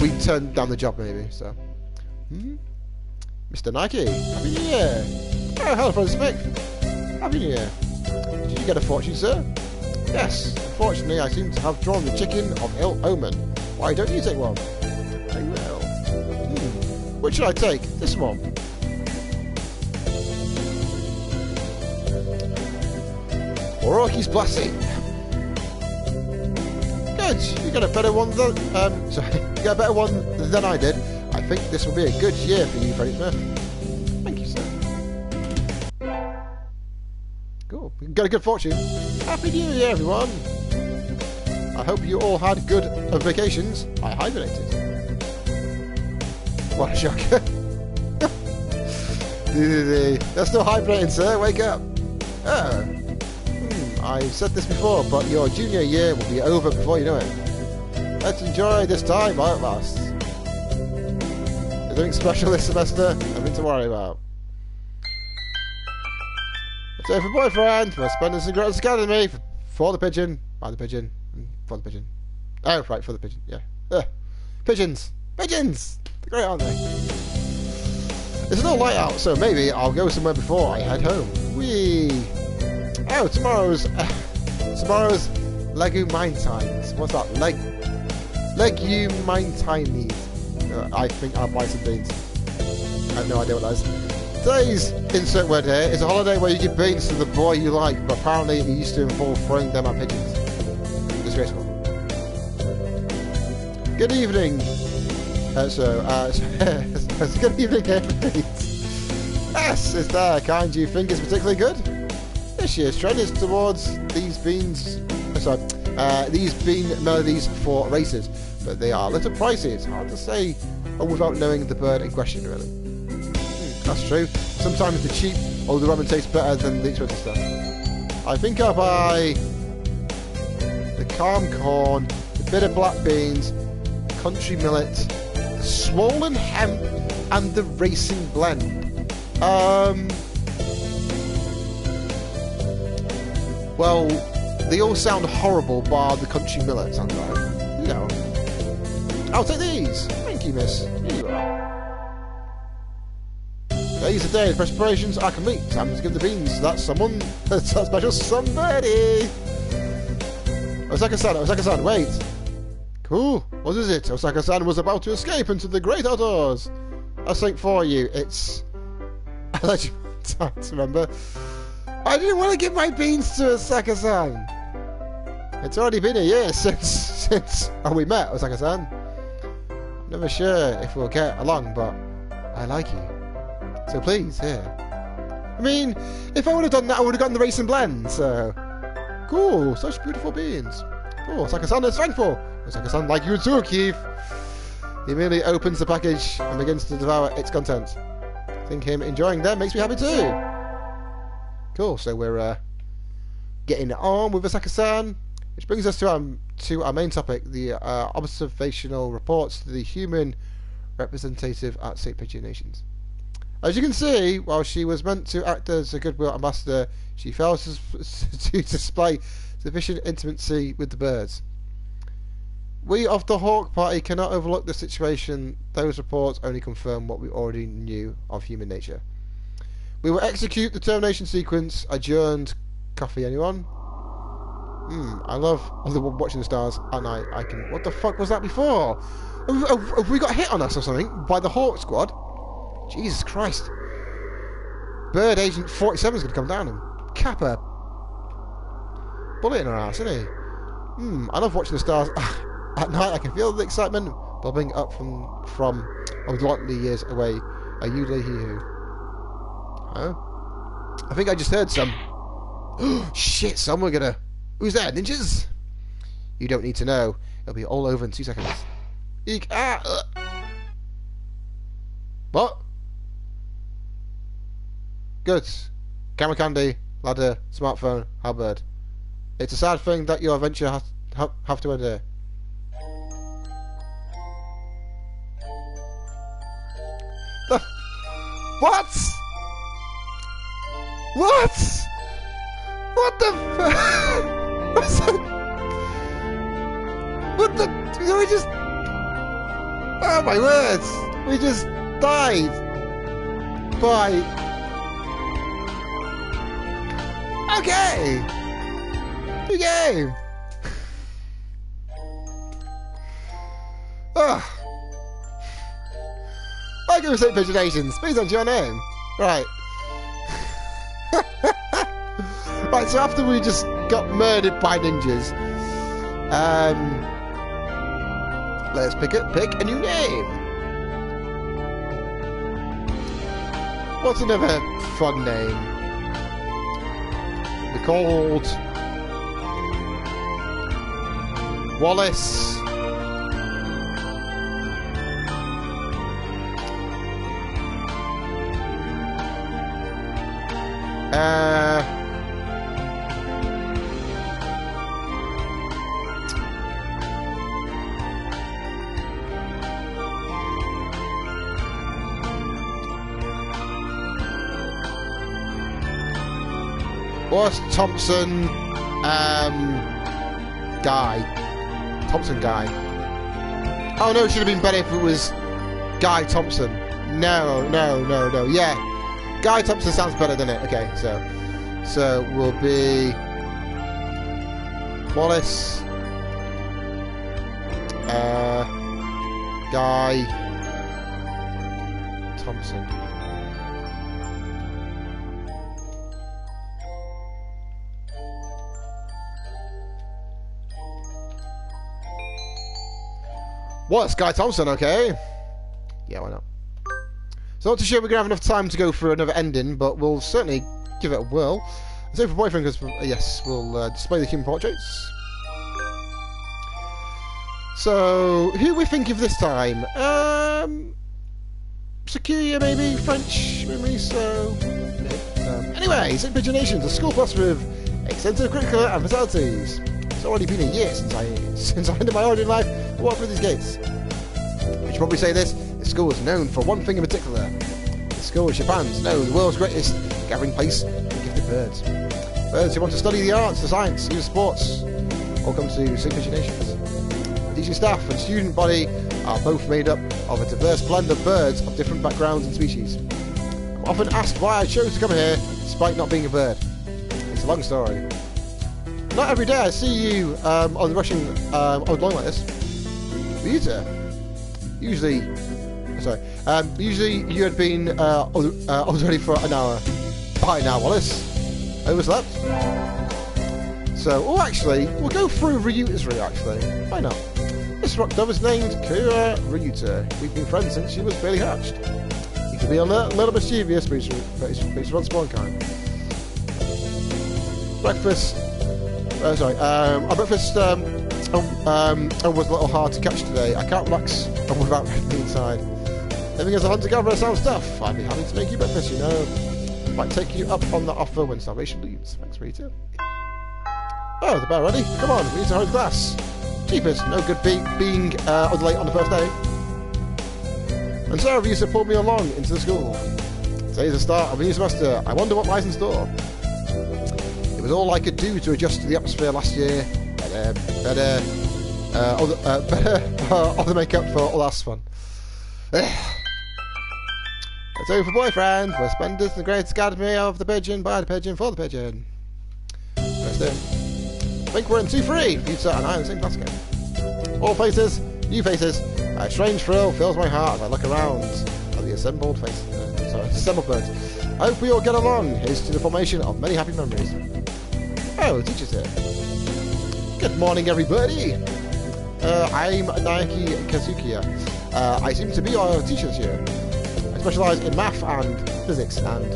we turned down the job, maybe. So, Mr. Nike, Happy New Year! Oh, hello, Francis Smith. Happy New Year. Did you get a fortune, sir? Yes. Unfortunately, I seem to have drawn the chicken of ill omen. Why don't you take one? I will. Which should I take? This one. Orochi's blessing. Good. You got a better one than you got a better one than I did. I think this will be a good year for you, Freddie Smith. Thank you, sir. Cool. We got a good fortune. Happy New Year, everyone. I hope you all had good vacations. I hibernated. What a shocker. They're still hibernating, sir. Wake up. Oh. I've said this before, but your junior year will be over before you know it. Let's enjoy this time while it lasts. Nothing special this semester, nothing to worry about. It's over, boyfriend. We're spending some Gross Academy for the pigeon, by the pigeon, and for the pigeon. Oh, right, for the pigeon, yeah. Pigeons! Pigeons! They're great, aren't they? It's not light out, so maybe I'll go somewhere before I head home. Whee! Oh, tomorrow's Legumines. What's that? Legumines. I think I'll buy some beans. I have no idea what that is. Today's insert word here is a holiday where you give beans to the boy you like, but apparently it used to involve throwing them at pigeons. Disgraceful. Good evening. Good evening, everybody. Yes, is there. Kind you think is particularly good? This year's trend is towards these beans. These bean melodies for races, but they are a little pricey. It's hard to say without knowing the bird in question, really. That's true. Sometimes the cheap or the ramen tastes better than the expensive stuff. I think I'll buy the calm corn, the bitter black beans, country millet, the swollen hemp, and the racing blend. Well, they all sound horrible bar the country millet, sounds like. No. I'll take these. Thank you, miss. Here you are. Today's the day of preparations I can meet. Time to give the beans to that someone. That's that special somebody. Osaka-san, wait. Cool. What is it? Osaka-san was about to escape into the great outdoors. I'll think for you. It's... I let you time to remember. I didn't want to give my beans to Osaka-san. It's already been a year since we met, Osaka-san. I'm never sure if we'll get along, but I like you. So please, here. I mean, if I would have done that, I would have gotten the racing blend, so... Cool, such beautiful beans. Cool, Osaka-san is thankful. Osaka-san like you too, Keith. He immediately opens the package and begins to devour its contents. I think him enjoying them makes me happy too. Cool, so we're getting on with Osaka-san. Which brings us to our main topic, the observational reports to the human representative at St. Pigeon Nations. As you can see, while she was meant to act as a goodwill ambassador, she failed to display sufficient intimacy with the birds. We of the Hawk Party cannot overlook the situation. Those reports only confirm what we already knew of human nature. We will execute the termination sequence. Adjourned. Coffee, anyone? I love watching the stars at night. I can... What the fuck was that before? Have we got hit on us or something? By the Hawk Squad? Jesus Christ. Bird Agent 47 is going to come down and cap a bullet in her ass, isn't he? I love watching the stars at night. I can feel the excitement bubbling up from unlikely years away. A Yudley hee-hoo. Huh? I think I just heard some... Shit, someone gonna... Who's there? Ninjas? You don't need to know. It'll be all over in 2 seconds. Eek! What? Good. Camera candy, ladder, smartphone, halberd. It's a sad thing that your adventure have to end here. What? What? What the fuck? What's that? What the? We just... Oh my words! We just died by... Okay! New game! Welcome to St. Pigeon Nations. Please enter your name. Right. Right, so after we just got murdered by ninjas, let's pick a new name. What's another fun name? We're called Wallace. What's Thompson, Guy? Thompson Guy. Oh no, it should have been better if it was Guy Thompson. No. Yeah, Guy Thompson sounds better than it. Okay, so we'll be Wallace. Guy. Thompson. What's Guy Thompson, okay? Yeah, why not? So not too sure we're going to have enough time to go for another ending, but we'll certainly give it a whirl. So for boyfriend, because, yes, we'll display the human portraits. So, who we think of this time? Sakura, maybe? French, maybe? So... anyway, St. Pigeon Nation's a school bus with extensive curricula and facilities. It's already been a year since I ended my ordinary life and walked through these gates. I should probably say this, the school is known for one thing in particular. The school is Japan's, no, the world's greatest gathering place for gifted birds. Birds who want to study the arts, the science, even sports, all come to St. Pigeon Nations. The teaching staff and student body are both made up of a diverse blend of birds of different backgrounds and species. I'm often asked why I chose to come here despite not being a bird. It's a long story. Not every day I see you on the Russian line like this. Rita. Usually you had been already for an hour. Bye now, Wallace. Overslept. So, actually, we'll go through Ryuta's route, actually. Why not? This rock dove is named Kura Ryuta. We've been friends since she was barely hatched. He can be a little mischievous, but he's responsible and kind. Breakfast. Our breakfast was a little hard to catch today. I can't relax without being inside. Living as a hunter-gatherer sounds tough. I'd be happy to make you breakfast, you know. Might take you up on the offer when salvation leaves. Thanks, Rita. Oh, the bell ready? Come on, we need to hurry the class. Jeepers, no good being late on the first day. And so Ryuta pulled me along into the school. Today's the start of a new semester. I wonder what lies in store. It was all I could do to adjust to the atmosphere last year. Better all the makeup for all last fun. It's over for boyfriend. We're spenders in the great academy of the pigeon, by the pigeon, for the pigeon. First in. I think we're in 2-3. Ryuta and I in the same class again. All faces, new faces. A strange thrill fills my heart as I look around at the assembled assembled birds. I hope we all get along. Here's to the formation of many happy memories. Oh, the teacher's here. Good morning, everybody. I'm Naoki Kazukiya. I seem to be your teacher this year. I specialise in math and physics and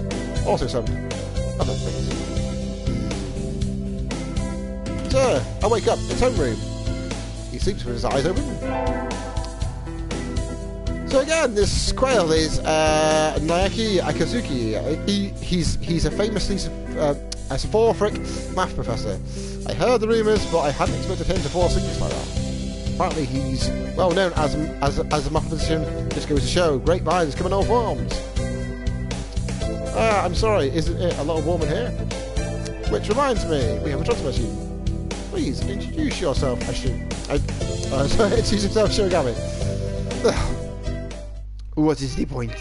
also some other things. Sir, I wake up. It's homeroom. He sleeps with his eyes open. So again, this quail is Naoki Akazuki. He's a famously soporific math professor. I heard the rumours, but I hadn't expected him to fall sickness like that. Apparently he's well known as a mathematician. Just goes to show, great minds come in all forms. I'm sorry, isn't it a little warm in here? Which reminds me, we have a transfer machine. Please, introduce yourself, introduce yourself, Shirogami. What is the point?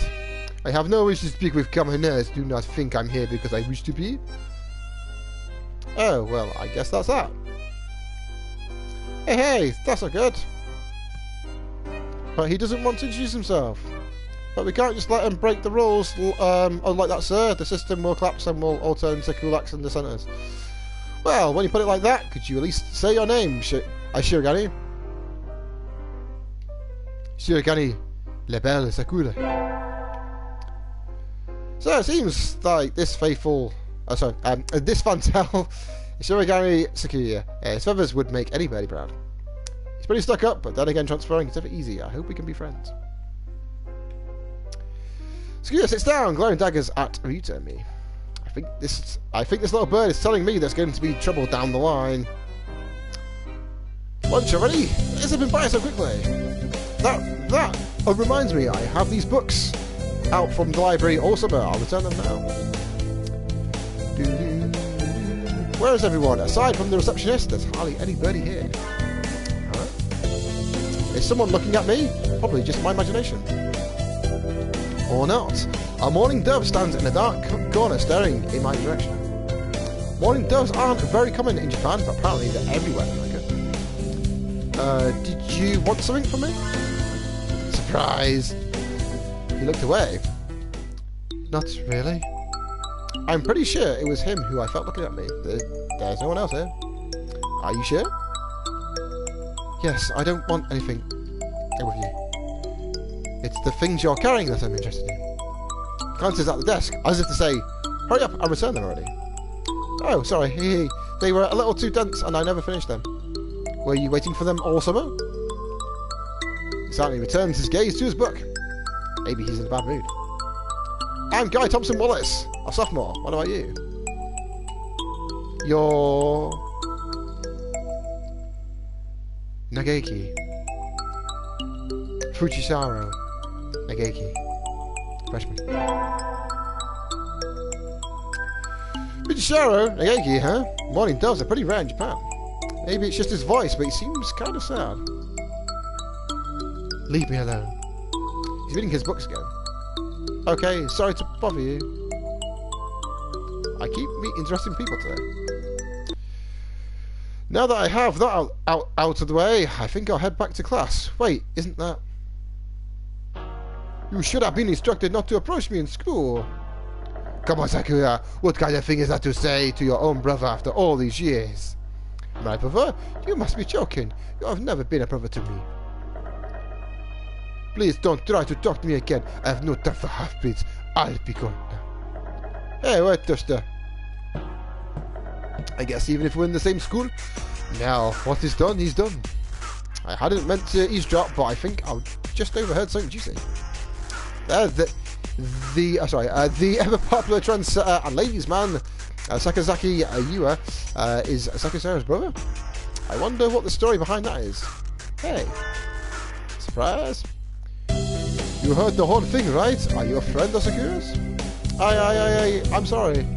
I have no wish to speak with commoners. Do not think I'm here because I wish to be. Oh, well, I guess that's that. Hey, that's not good. But he doesn't want to introduce himself. But we can't just let him break the rules like that, sir. The system will collapse and we'll all turn into kulaks and dissenters. Well, when you put it like that, could you at least say your name, Shirogani? Shirogani, La Belle Sakura. So it seems like this faithful... this fantel, Shirogami Sakura. His feathers would make anybody proud. He's pretty stuck up, but then again, transferring is never easy. I hope we can be friends. Sakura sits down, glaring daggers at Ryuta and me. I think this little bird is telling me there's going to be trouble down the line. Lunch already? It's been by so quickly. That reminds me, I have these books out from the library all summer. I'll return them now. Where is everyone? Aside from the receptionist, there's hardly anybody here. Alright. Is someone looking at me? Probably just my imagination. Or not. A mourning dove stands in a dark corner staring in my direction. Morning doves aren't very common in Japan, but apparently they're everywhere in America. Did you want something from me? Surprise! He looked away. Not really. I'm pretty sure it was him who I felt looking at me. There's no one else here. Are you sure? Yes, I don't want anything with you. It's the things you're carrying that I'm interested in. Glances at the desk, as if to say, hurry up, I returned them already. Oh, sorry, they were a little too dense and I never finished them. Were you waiting for them all summer? He suddenly returns his gaze to his book. Maybe he's in a bad mood. I'm Guy Thompson Wallace, a sophomore. What about you? You're... Nageki. Fujisaru. Nageki. Freshman. Fujisaru? Nageki, huh? Morning doves are pretty rare in Japan. Maybe it's just his voice, but he seems kind of sad. Leave me alone. He's reading his books again. Okay, sorry to bother you. I keep meeting interesting people today. Now that I have that out of the way, I think I'll head back to class. Wait, isn't that... You should have been instructed not to approach me in school. Come on, Sakura. What kind of thing is that to say to your own brother after all these years? My brother? You must be joking. You have never been a brother to me. Please don't try to talk to me again. I have no time for half-breeds. I'll be going now. Hey, wait, Duster. I guess even if we're in the same school, now what is done is done. I hadn't meant to eavesdrop, but I think I just overheard something juicy. The ever popular trendsetter and ladies' man, Sakazaki Yua, is Sakazara's brother. I wonder what the story behind that is. Hey, surprise! You heard the whole thing, right? Are you a friend of Sakura's? I'm sorry.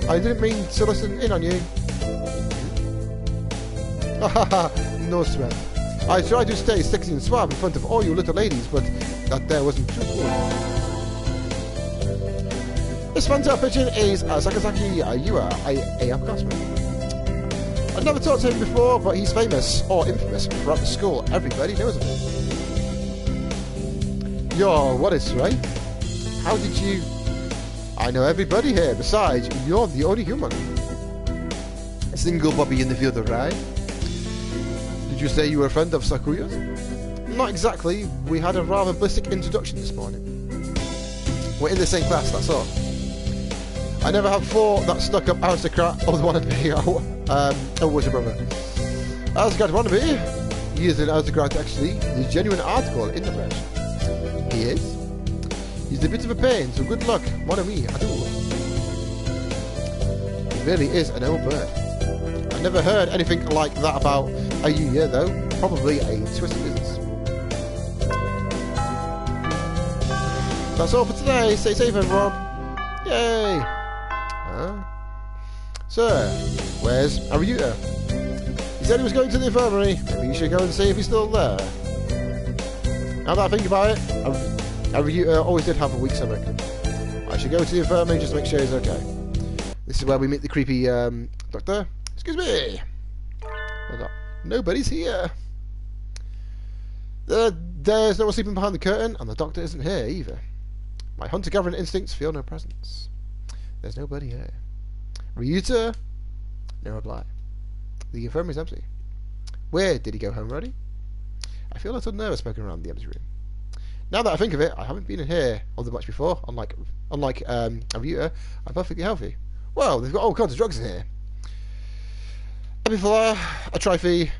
I didn't mean to listen in on you. No sweat. I tried to stay sexy and suave in front of all you little ladies, but that there wasn't too cool. This fancy pigeon is Sakazaki Yua, a upperclassman. I've never talked to him before, but he's famous, or infamous, throughout the school. Everybody knows of him. Yo, what is right? How did you... I know everybody here. Besides, you're the only human. A single Bobby in the field, right? Did you say you were a friend of Sakura's? Not exactly. We had a rather ballistic introduction this morning. We're in the same class, that's all. I never have thought that stuck-up aristocrat or the wannabe was your brother. Aristocrat wannabe? He is an aristocrat, actually. He's a genuine article in the flesh. He is? He's a bit of a pain, so good luck. Mon ami, adieu. He really is an old bird. I never heard anything like that about a Yuya, though. Probably a twisted business. That's all for today. Stay safe, everyone. Yay! Sir, where's Aryuta? He said he was going to the infirmary. Maybe you should go and see if he's still there. Now that I think about it, Aryuta always did have a weak stomach. I should go to the infirmary just to make sure he's okay. This is where we meet the creepy doctor. Excuse me. Nobody's here. There's no one sleeping behind the curtain, and the doctor isn't here either. My hunter-gathering instincts feel no presence. There's nobody here. Ryuta? No reply. The infirmary's empty. Where did he go home already? I feel a little nervous poking around the empty room. Now that I think of it, I haven't been in here all that much before. Unlike Ryuta, I'm perfectly healthy. Well, they've got all kinds of drugs in here. Epifila, a Trife,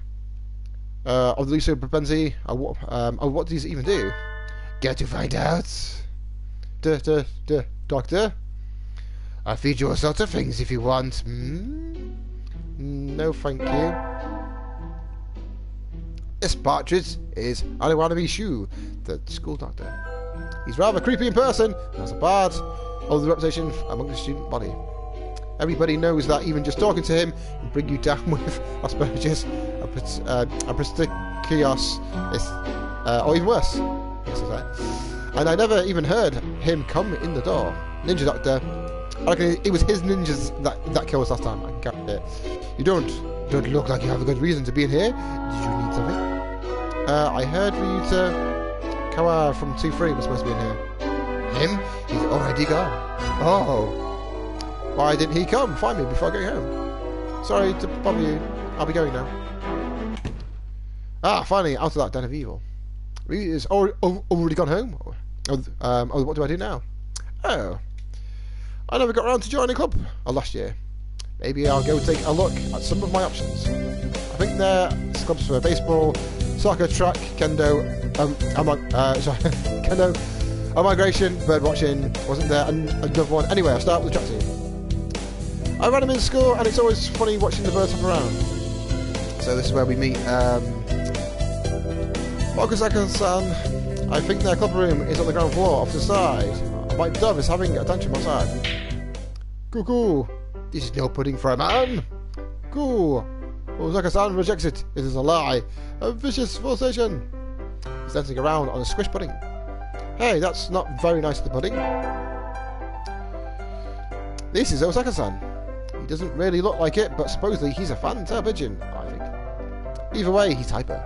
of the Lucio Propensi. What does it even do? Get to find out. Doctor? I'll feed you all sorts of things if you want. No, thank you. This partridge is Ariwanabe Shu, the school doctor. He's rather creepy in person, and has a bad old reputation among the student body. Everybody knows that even just talking to him will bring you down with asparagus, a prestigious, or even worse. Yes, and I never even heard him come in the door. Ninja Doctor, I reckon it was his ninjas that killed us last time. I can guarantee it. You don't look like you have a good reason to be in here. Did you need something? I heard Ryuta Kawa from 2-3 was supposed to be in here. Him? He's already gone. Oh. Why didn't he come find me before going home? Sorry to bother you. I'll be going now. Ah, finally, out of that den of evil. Ryuta's already gone home? What do I do now? Oh. I never got around to joining a club last year. Maybe I'll go take a look at some of my options. I think there's clubs for baseball, soccer, track, kendo, kendo, migration, bird watching. Wasn't there another one? Anyway, I'll start with the track team. I ran them in school, and it's always funny watching the birds hop around. So this is where we meet Mokusaka-san. I think their club room is on the ground floor, off to the side. My dove is having a tantrum outside. Coooo! This is no pudding for a man! Coooo! Osaka-san rejects it. It is a lie. A vicious forcation. He's dancing around on a squish pudding. Hey, that's not very nice of the pudding. This is Osaka-san. He doesn't really look like it, but supposedly he's a fan-tail pigeon, I think. Either way, he's hyper.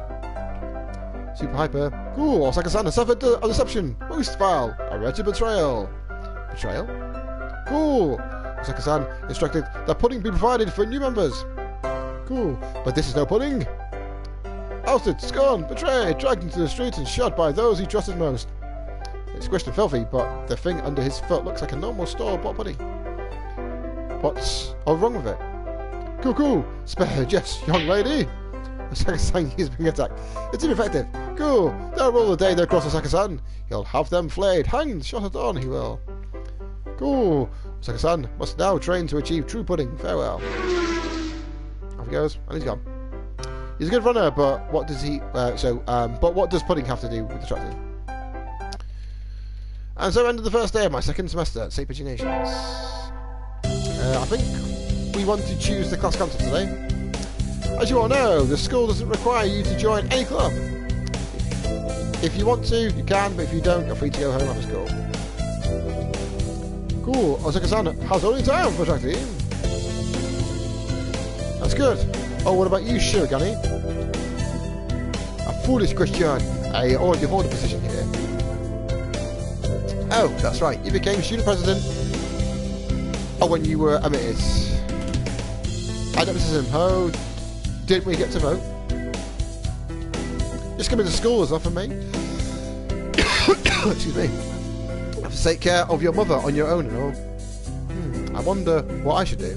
Super hyper. Cool, Osaka-san has suffered a deception. Most vile. A wretched betrayal. Betrayal? Cool. Osaka-san instructed that pudding be provided for new members. Cool. But this is no pudding. Ousted, scorned, betrayed, dragged into the streets and shot by those he trusted most. It's squished and filthy, but the thing under his foot looks like a normal store-bought pudding. What's all wrong with it? Coooo! Spared, yes, young lady! Osaka-san used being attacked. It's ineffective. Cool. They'll roll the day they cross Osaka-san. He'll have them flayed, hanged, shot at dawn, he will. Cool. Osaka-san must now train to achieve true pudding. Farewell. Off he goes, and he's gone. He's a good runner, but what does he? But what does pudding have to do with the track team? And so ended the first day of my second semester at St. Nations. I think we want to choose the class council today. As you all know, the school doesn't require you to join any club. If you want to, you can, but if you don't, you're free to go home after school. Cool, Osaka-san has only time for a track team. That's good. Oh, what about you, Shirogane? A foolish question. I already hold a position here. Oh, that's right. You became student president. Oh, when you were admitted. I nepotism. Oh, didn't we get to vote? Just coming to school is enough for me. Excuse me. Have to take care of your mother on your own and all. I wonder what I should do.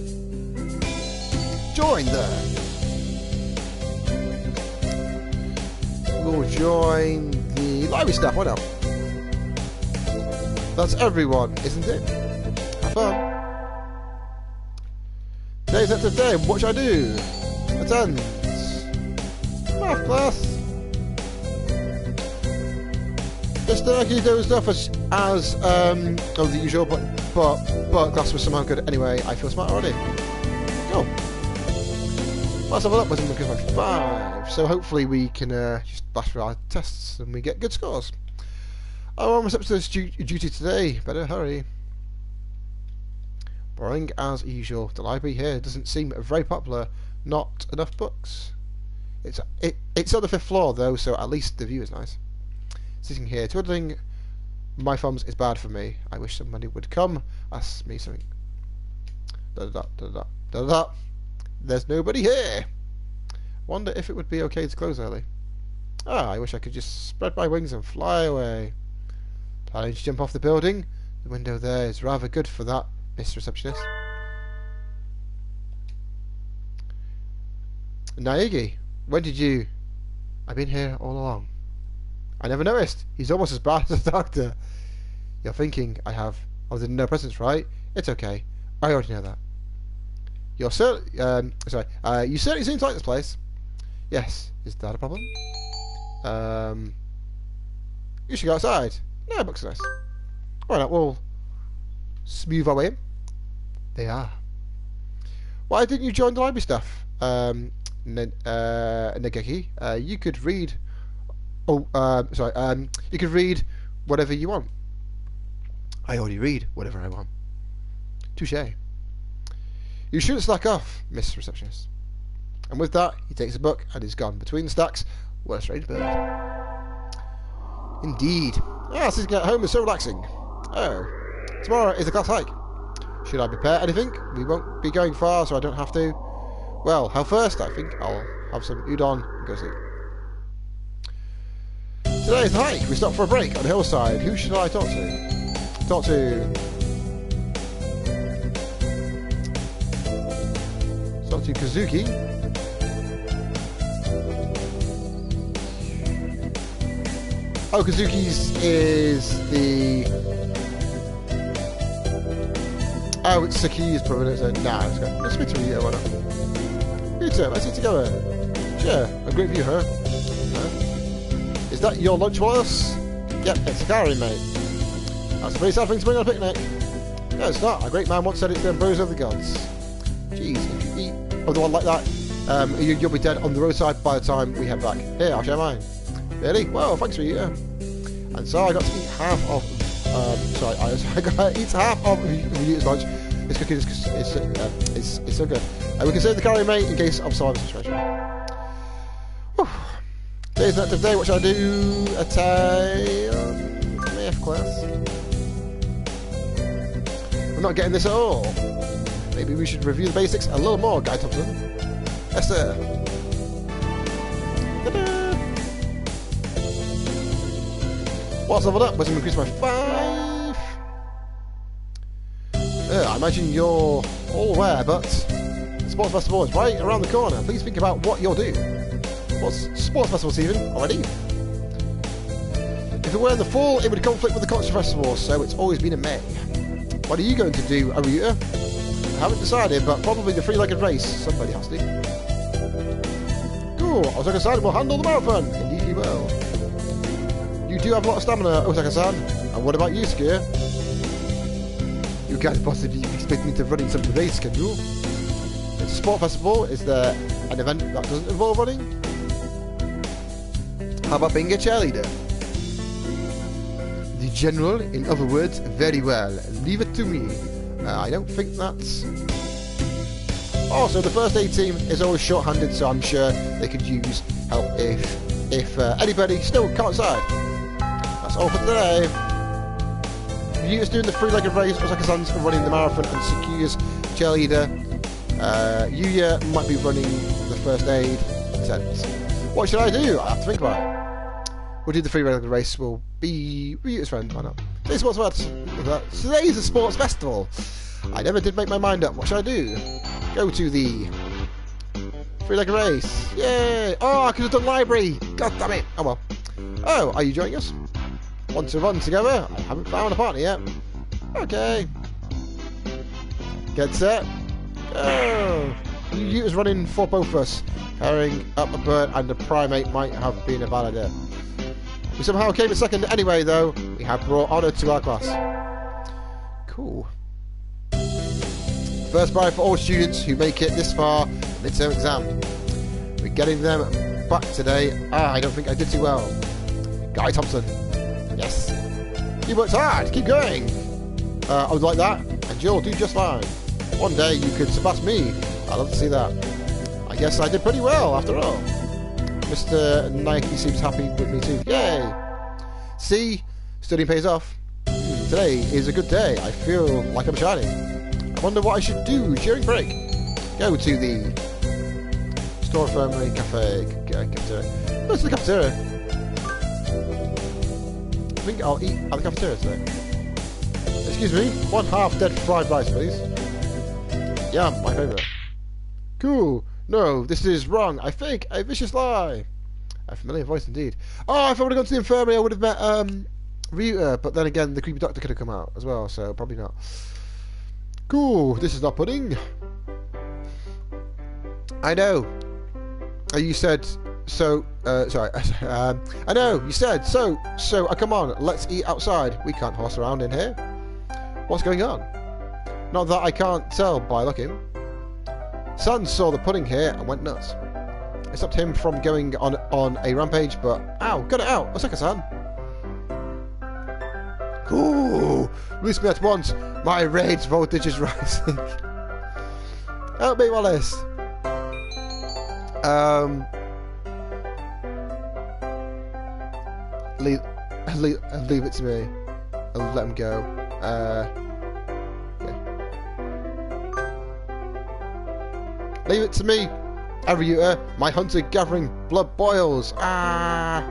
Join there. We'll join the library staff. Why not? That's everyone, isn't it? Have fun. Today's not today. What should I do? Attend. Math class. Just he dozed off as the usual, but class was somehow good anyway. I feel smart already. Cool. Let's have a look. Wasn't looking like 5. So hopefully we can just bash through our tests and we get good scores. Oh, I'm receptionist duty today. Better hurry. Boring as usual. The library here doesn't seem very popular. Not enough books. It's on the 5th floor though, so at least the view is nice. Sitting here twiddling my thumbs is bad for me. I wish somebody would come ask me something. Da da da da da da. There's nobody here. Wonder if it would be okay to close early. Ah, I wish I could just spread my wings and fly away. Planning to jump off the building? The window there is rather good for that, Miss Receptionist. Naegi, when did you... I've been here all along. I never noticed. He's almost as bad as the doctor. You're thinking I didn't know presents, right? It's okay. I already know that. You certainly seem to like this place. Yes. Is that a problem? You should go outside. No, books are nice. Alright, we'll smooth our way in. They are. Why didn't you join the library staff? Negeki, you could read. You could read whatever you want. I already read whatever I want. Touché. You shouldn't slack off, Miss Receptionist. And with that, he takes a book and is gone. Between the stacks, what a strange bird. Indeed. Ah, sitting at home is so relaxing. Oh, tomorrow is the class hike. Should I prepare anything? We won't be going far, so I don't have to. Well, how first, I think I'll have some udon and go sleep. Today's the hike. We stop for a break on the hillside. Who should I talk to? Talk to Kazuki. Oh, Kazuki's is the... Oh, it's Saki's brother, isn't it? Nah, it's good. Let's speak to Rita, why not? Rita, let's eat together. Sure, a great view, huh? Is that your lunch, Wallace? Yep, it's a curry, mate. That's a pretty sad thing to bring on a picnic. No, it's not. A great man once said it's the ambrosia of the gods. Jeez, if you eat another one like that, you'll be dead on the roadside by the time we head back. Here, I'll share mine. Really? Well, thanks for Rita. And so I got to eat half of... I got to eat half of Rita's lunch. This cooking is so good. We can save the curry, mate, in case of survival situation. Whew. Today's an active day. What should I do? Math class. I'm not getting this at all. Maybe we should review the basics a little more, Guy Thompson. Yes, sir. What's leveled up? Let's increase by 5. I imagine you're all aware, but the Sports Festival is right around the corner. Please think about what you'll do. What's Sports Festival, Stephen? Already? If it were in the fall, it would conflict with the Concert Festival, so it's always been in May. What are you going to do, Aruta? I haven't decided, but probably the three-legged race. Somebody has to. Cool. Osaka-san will handle the marathon. Indeed he will. You do have a lot of stamina, Osaka-san. And what about you, Skier? You can't possibly expect me to run in some race, can you? It's a sport festival. Is there an event that doesn't involve running? How about being a cheerleader? The general, in other words, very well. Leave it to me. I don't think that's... Also, the first aid team is always short-handed, so I'm sure they could use help if anybody still can't decide. That's all for today. Ryuta's doing the three-legged race, Osaka-san's running the marathon, and Sakuya's cheerleader. Yuya might be running the first aid tent. What should I do? I have to think about it. We'll do the three-legged race. We'll be Ryuta's friend. Why not? Today's a sports festival. I never did make my mind up. What should I do? Go to the three-legged race. Yay! Oh, I could have done library. God damn it. Oh well. Oh, are you joining us? Want to run together? I haven't found a partner yet. Okay. Get set. Go. Ryuta's running for both of us. Carrying up a bird and a primate might have been a bad idea. We somehow came in second anyway, though. We have brought honour to our class. Cool. First prize for all students who make it this far. Midterm exam. We're getting them back today. I don't think I did too well. Guy Thompson. Yes. You worked hard. Keep going. I would like that. And you'll do just fine. One day you could surpass me. I'd love to see that. I guess I did pretty well, after all. Mr. Nike seems happy with me too. Yay! See? Studying pays off. Today is a good day. I feel like I'm shining. I wonder what I should do during break. Go to the store infirmary cafeteria. Go to the cafeteria. I think I'll eat at the cafeteria today. Excuse me, 1/2 dead fried rice, please. Yeah, my favourite. Cool. No, this is wrong. I fake a vicious lie. A familiar voice indeed. Oh, if I would have gone to the infirmary, I would have met Ryuta, but then again, the creepy doctor could have come out as well, so probably not. Cool. This is not pudding. I know. You said so. Sorry. I know. You said so. So, come on. Let's eat outside. We can't horse around in here. What's going on? Not that I can't tell by looking. San saw the pudding here and went nuts. It stopped him from going on a rampage, but... Ow! Got it out! Osaka-san! Cool! Release me at once! My rage voltage is rising. Help me, Wallace! Leave it to me. I'll let him go. Yeah. Leave it to me, Ariuta. My hunter-gathering blood boils. Ah!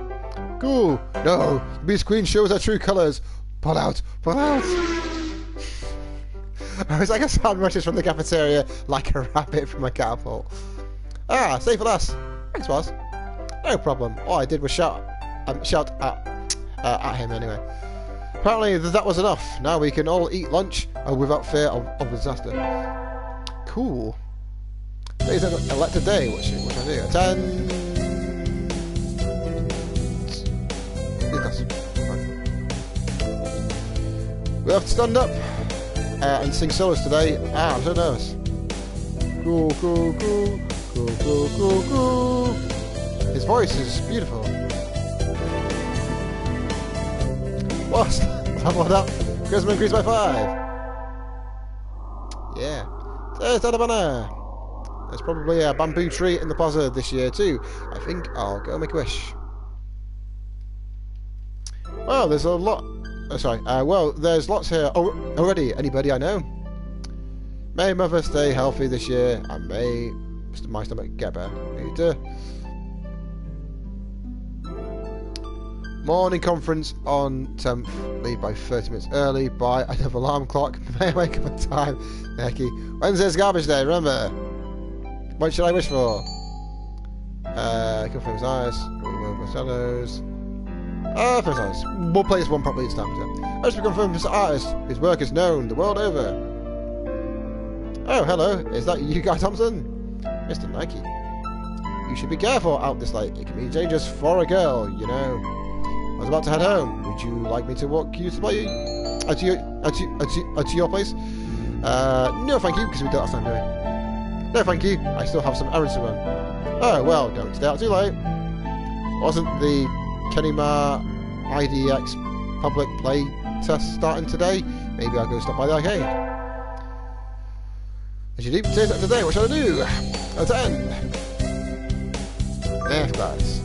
Cool. No, the Beast Queen shows her true colours. Pull out. Pull out. I was like a sandwiches from the cafeteria, like a rabbit from a catapult. Ah, safe at last. Thanks, boss. No problem. All I did was shout at him anyway. Apparently that was enough. Now we can all eat lunch without fear of disaster. Cool. Today's an elected day. What should I do? Attend. We have to stand up and sing solos today. Ah, I'm so nervous. Cool, cool, cool, cool, cool, cool, cool. His voice is beautiful. What? Leveled up. Charisma increased by 5. Yeah. There's that banner. There's probably a bamboo tree in the plaza this year too. I think I'll go make a wish. Well, there's a lot. Well, there's lots here already. Anybody I know? May Mother stay healthy this year, and may my stomach get better. Morning conference on 10th. Leave by 30 minutes early. By another alarm clock. May I wake up on time? Hecky. Wednesday's garbage day. Remember. What should I wish for? Confirm his eyes. Shadows. First artist. We'll play this one properly this time. I wish to confirm this artist. His work is known the world over. Oh, hello. Is that you, Guy Thompson? Mr. Nike. You should be careful out this late. It can be dangerous for a girl, you know. I was about to head home. Would you like me to walk you to your place? No, thank you, because we did last time, didn't we? No, thank you. I still have some errands to run. Oh, well, don't stay out too late. Wasn't the Kenima IDX public play test starting today? Maybe I'll go stop by the arcade. As you do, today's that today. What shall I do? Attend. Math class.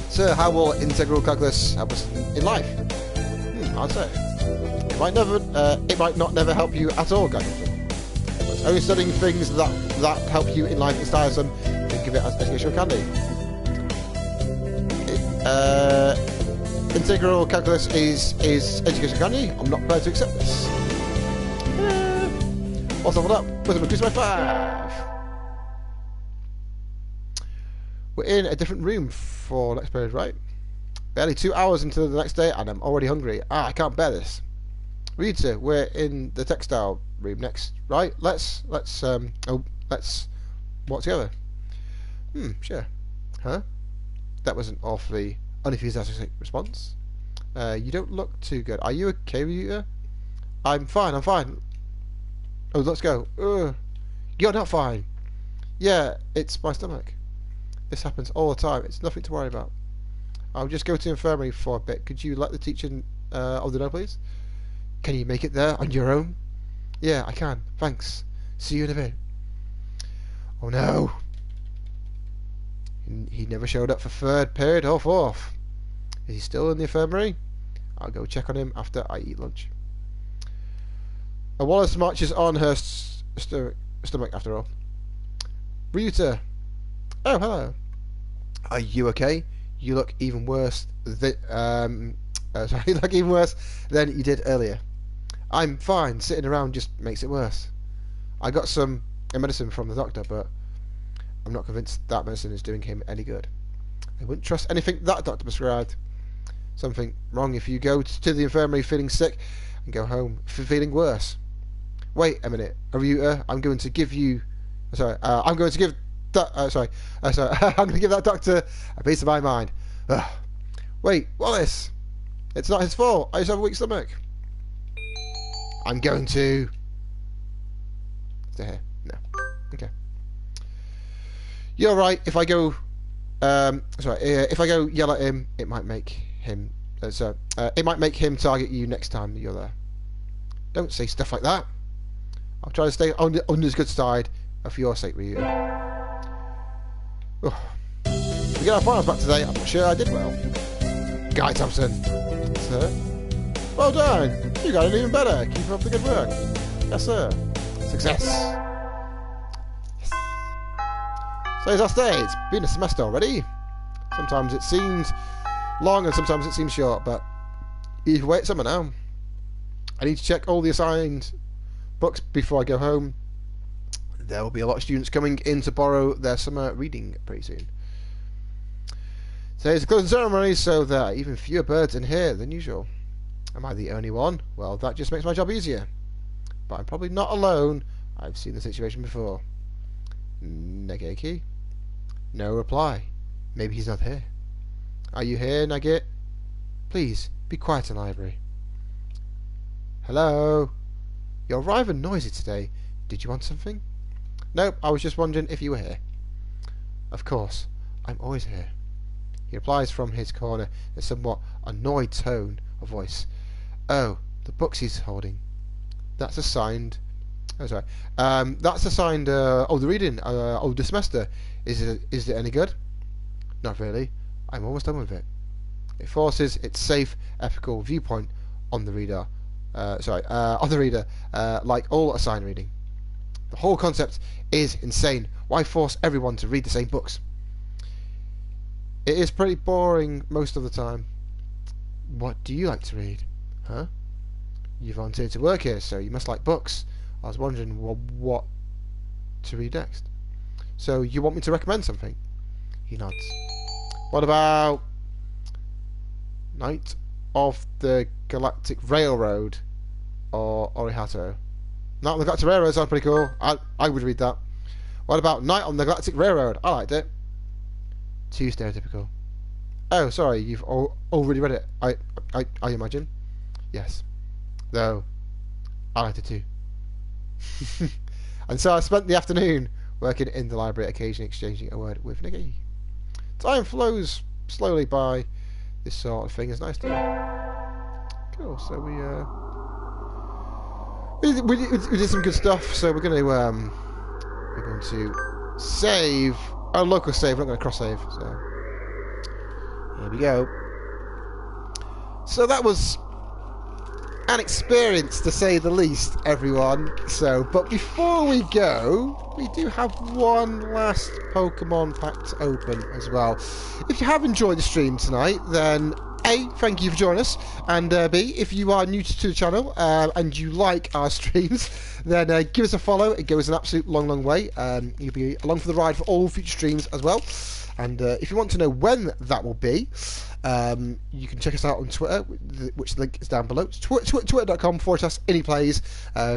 Sir, how will integral calculus help us in life? I'd say it might not help you at all, guys. But only studying things that help you in life is tiresome. Think of it as educational candy. Integral calculus is educational candy. I'm not prepared to accept this. What's leveled up? With a reduce by 5. We're in a different room for next period, right? Barely 2 hours into the next day, and I'm already hungry. Ah, I can't bear this. Rita, we're in the textile room next, right? Let's walk together. Sure. Huh? That was an awfully unenthusiastic response. You don't look too good. Are you okay, Rita? I'm fine. Oh, let's go. You're not fine. Yeah, it's my stomach. This happens all the time. It's nothing to worry about. I'll just go to the infirmary for a bit. Could you let the teacher of the know, please? Can you make it there on your own? Yeah, I can. Thanks. See you in a bit. Oh no. He never showed up for 3rd period or 4th. Is he still in the infirmary? I'll go check on him after I eat lunch. Wallace marches on her stomach after all. Ryuta. Oh, hello. Are you okay? You look even worse you look even worse than you did earlier. I'm fine. Sitting around just makes it worse. I got some medicine from the doctor, but I'm not convinced that medicine is doing him any good. I wouldn't trust anything that doctor prescribed. Something wrong if you go to the infirmary feeling sick and go home feeling worse. Wait a minute, Aryuta. I'm going to give I'm going to give that doctor a piece of my mind. Ugh. Wait, Wallace. It's not his fault. I just have a weak stomach. I'm going to stay here. No. Okay. You're right. If I go, if I go yell at him, it might make him it might make him target you next time you're there. Don't say stuff like that. I'll try to stay on his good side for your sake, Ryu. Oh. We get our finals back today. I'm not sure I did well. Guy Thompson. Sir? Well done. You got it even better. Keep up the good work. Yes, sir. Success. Yes. So it's last day. It's been a semester already. Sometimes it seems long and sometimes it seems short, but either way, it's summer now. I need to check all the assigned books before I go home. There will be a lot of students coming in to borrow their summer reading pretty soon. Today's the closing ceremony, so there are even fewer birds in here than usual. Am I the only one? Well, that just makes my job easier. But I'm probably not alone. I've seen the situation before. Nageki? No reply. Maybe he's not here. Are you here, Nagit? Please, be quiet in the library. Hello? You're rather noisy today. Did you want something? Nope, I was just wondering if you were here. Of course, I'm always here. He replies from his corner in a somewhat annoyed tone of voice. Oh, the books he's holding. That's a signed... Oh, sorry. That's a signed... the reading. The semester. Is it any good? Not really. I'm almost done with it. It forces its safe, ethical viewpoint on the reader. On the reader, like all assigned reading. The whole concept is insane. Why force everyone to read the same books? It is pretty boring most of the time. What do you like to read? Huh? You volunteered to work here, so you must like books. I was wondering what to read next. So you want me to recommend something? He nods. What about Night of the Galactic Railroad or Orihato? Night on the Galactic Railroad sounds pretty cool. I would read that. What about Night on the Galactic Railroad? I liked it. Too stereotypical. Oh, sorry, you've already read it. I imagine. Yes. Though, I liked it too. And so I spent the afternoon working in the library, occasionally exchanging a word with Nikki. Time flows slowly by. This sort of thing is nice to do. Cool. So we did some good stuff. So we're going to save. Oh, local save. We're not going to cross save. So here we go. So that was an experience, to say the least, everyone. So, but before we go, we do have one last Pokemon pack to open as well. If you have enjoyed the stream tonight, then A, thank you for joining us, and B, if you are new to the channel and you like our streams, then give us a follow. It goes an absolute long way. You'll be along for the ride for all future streams as well. And if you want to know when that will be, you can check us out on Twitter, which link is down below. It's twitter.com/anyplays.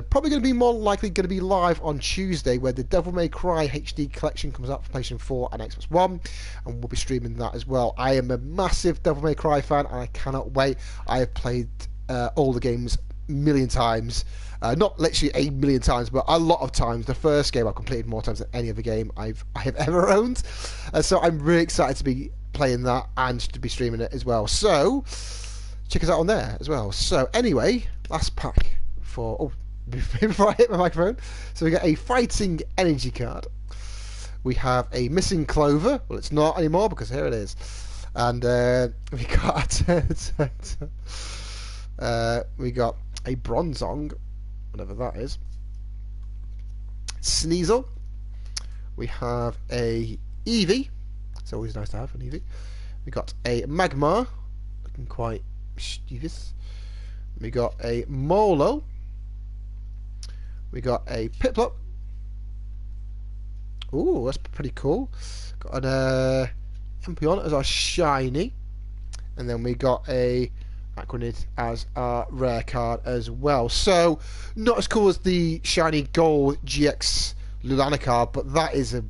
Probably going to be more likely going to be live on Tuesday, where the Devil May Cry HD collection comes out for PlayStation 4 and Xbox One, and we'll be streaming that as well. I am a massive Devil May Cry fan, and I cannot wait. I have played all the games a million times. Not literally 8 million times, but a lot of times. The first game I've completed more times than any other game I have ever owned. So I'm really excited to be playing that and to be streaming it as well. So check us out on there as well. So anyway, last pack for before I hit my microphone. So we got a Fighting Energy card. We have a Missing Clover. Well, it's not anymore because here it is. And we got a Bronzong, whatever that is. Sneasel. We have a Eevee. It's always nice to have an Eevee. We got a Magmar, looking quite mischievous. We got a Molo. We got a Piplup. Ooh, that's pretty cool. Got an Empoleon as our shiny. And then we got a Aquanid as our rare card as well. So, not as cool as the shiny gold GX Lulana card, but that is a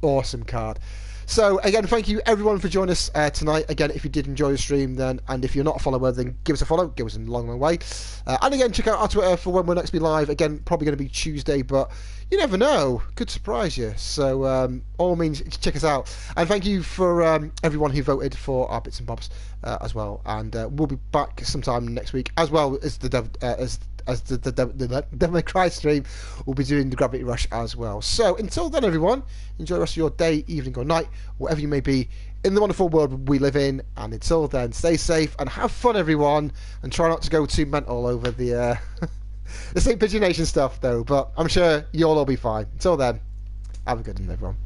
awesome card. So again, thank you everyone for joining us tonight. Again, if you did enjoy the stream, then, and if you're not a follower, then give us a follow. Give us a long way. And again, check out our Twitter for when we'll next be live. Again, probably going to be Tuesday, but you never know. Could surprise you. So all means, check us out. And thank you for everyone who voted for our bits and bobs as well. And we'll be back sometime next week, as well as the Devil May Cry stream. We'll be doing the Gravity Rush as well. So until then, everyone, enjoy the rest of your day, evening, or night, whatever you may be in the wonderful world we live in. And until then, stay safe and have fun, everyone, and try not to go too mental over the the St. Pigeon Nation stuff, though. But I'm sure you'll all be fine. Until then, have a good one, everyone.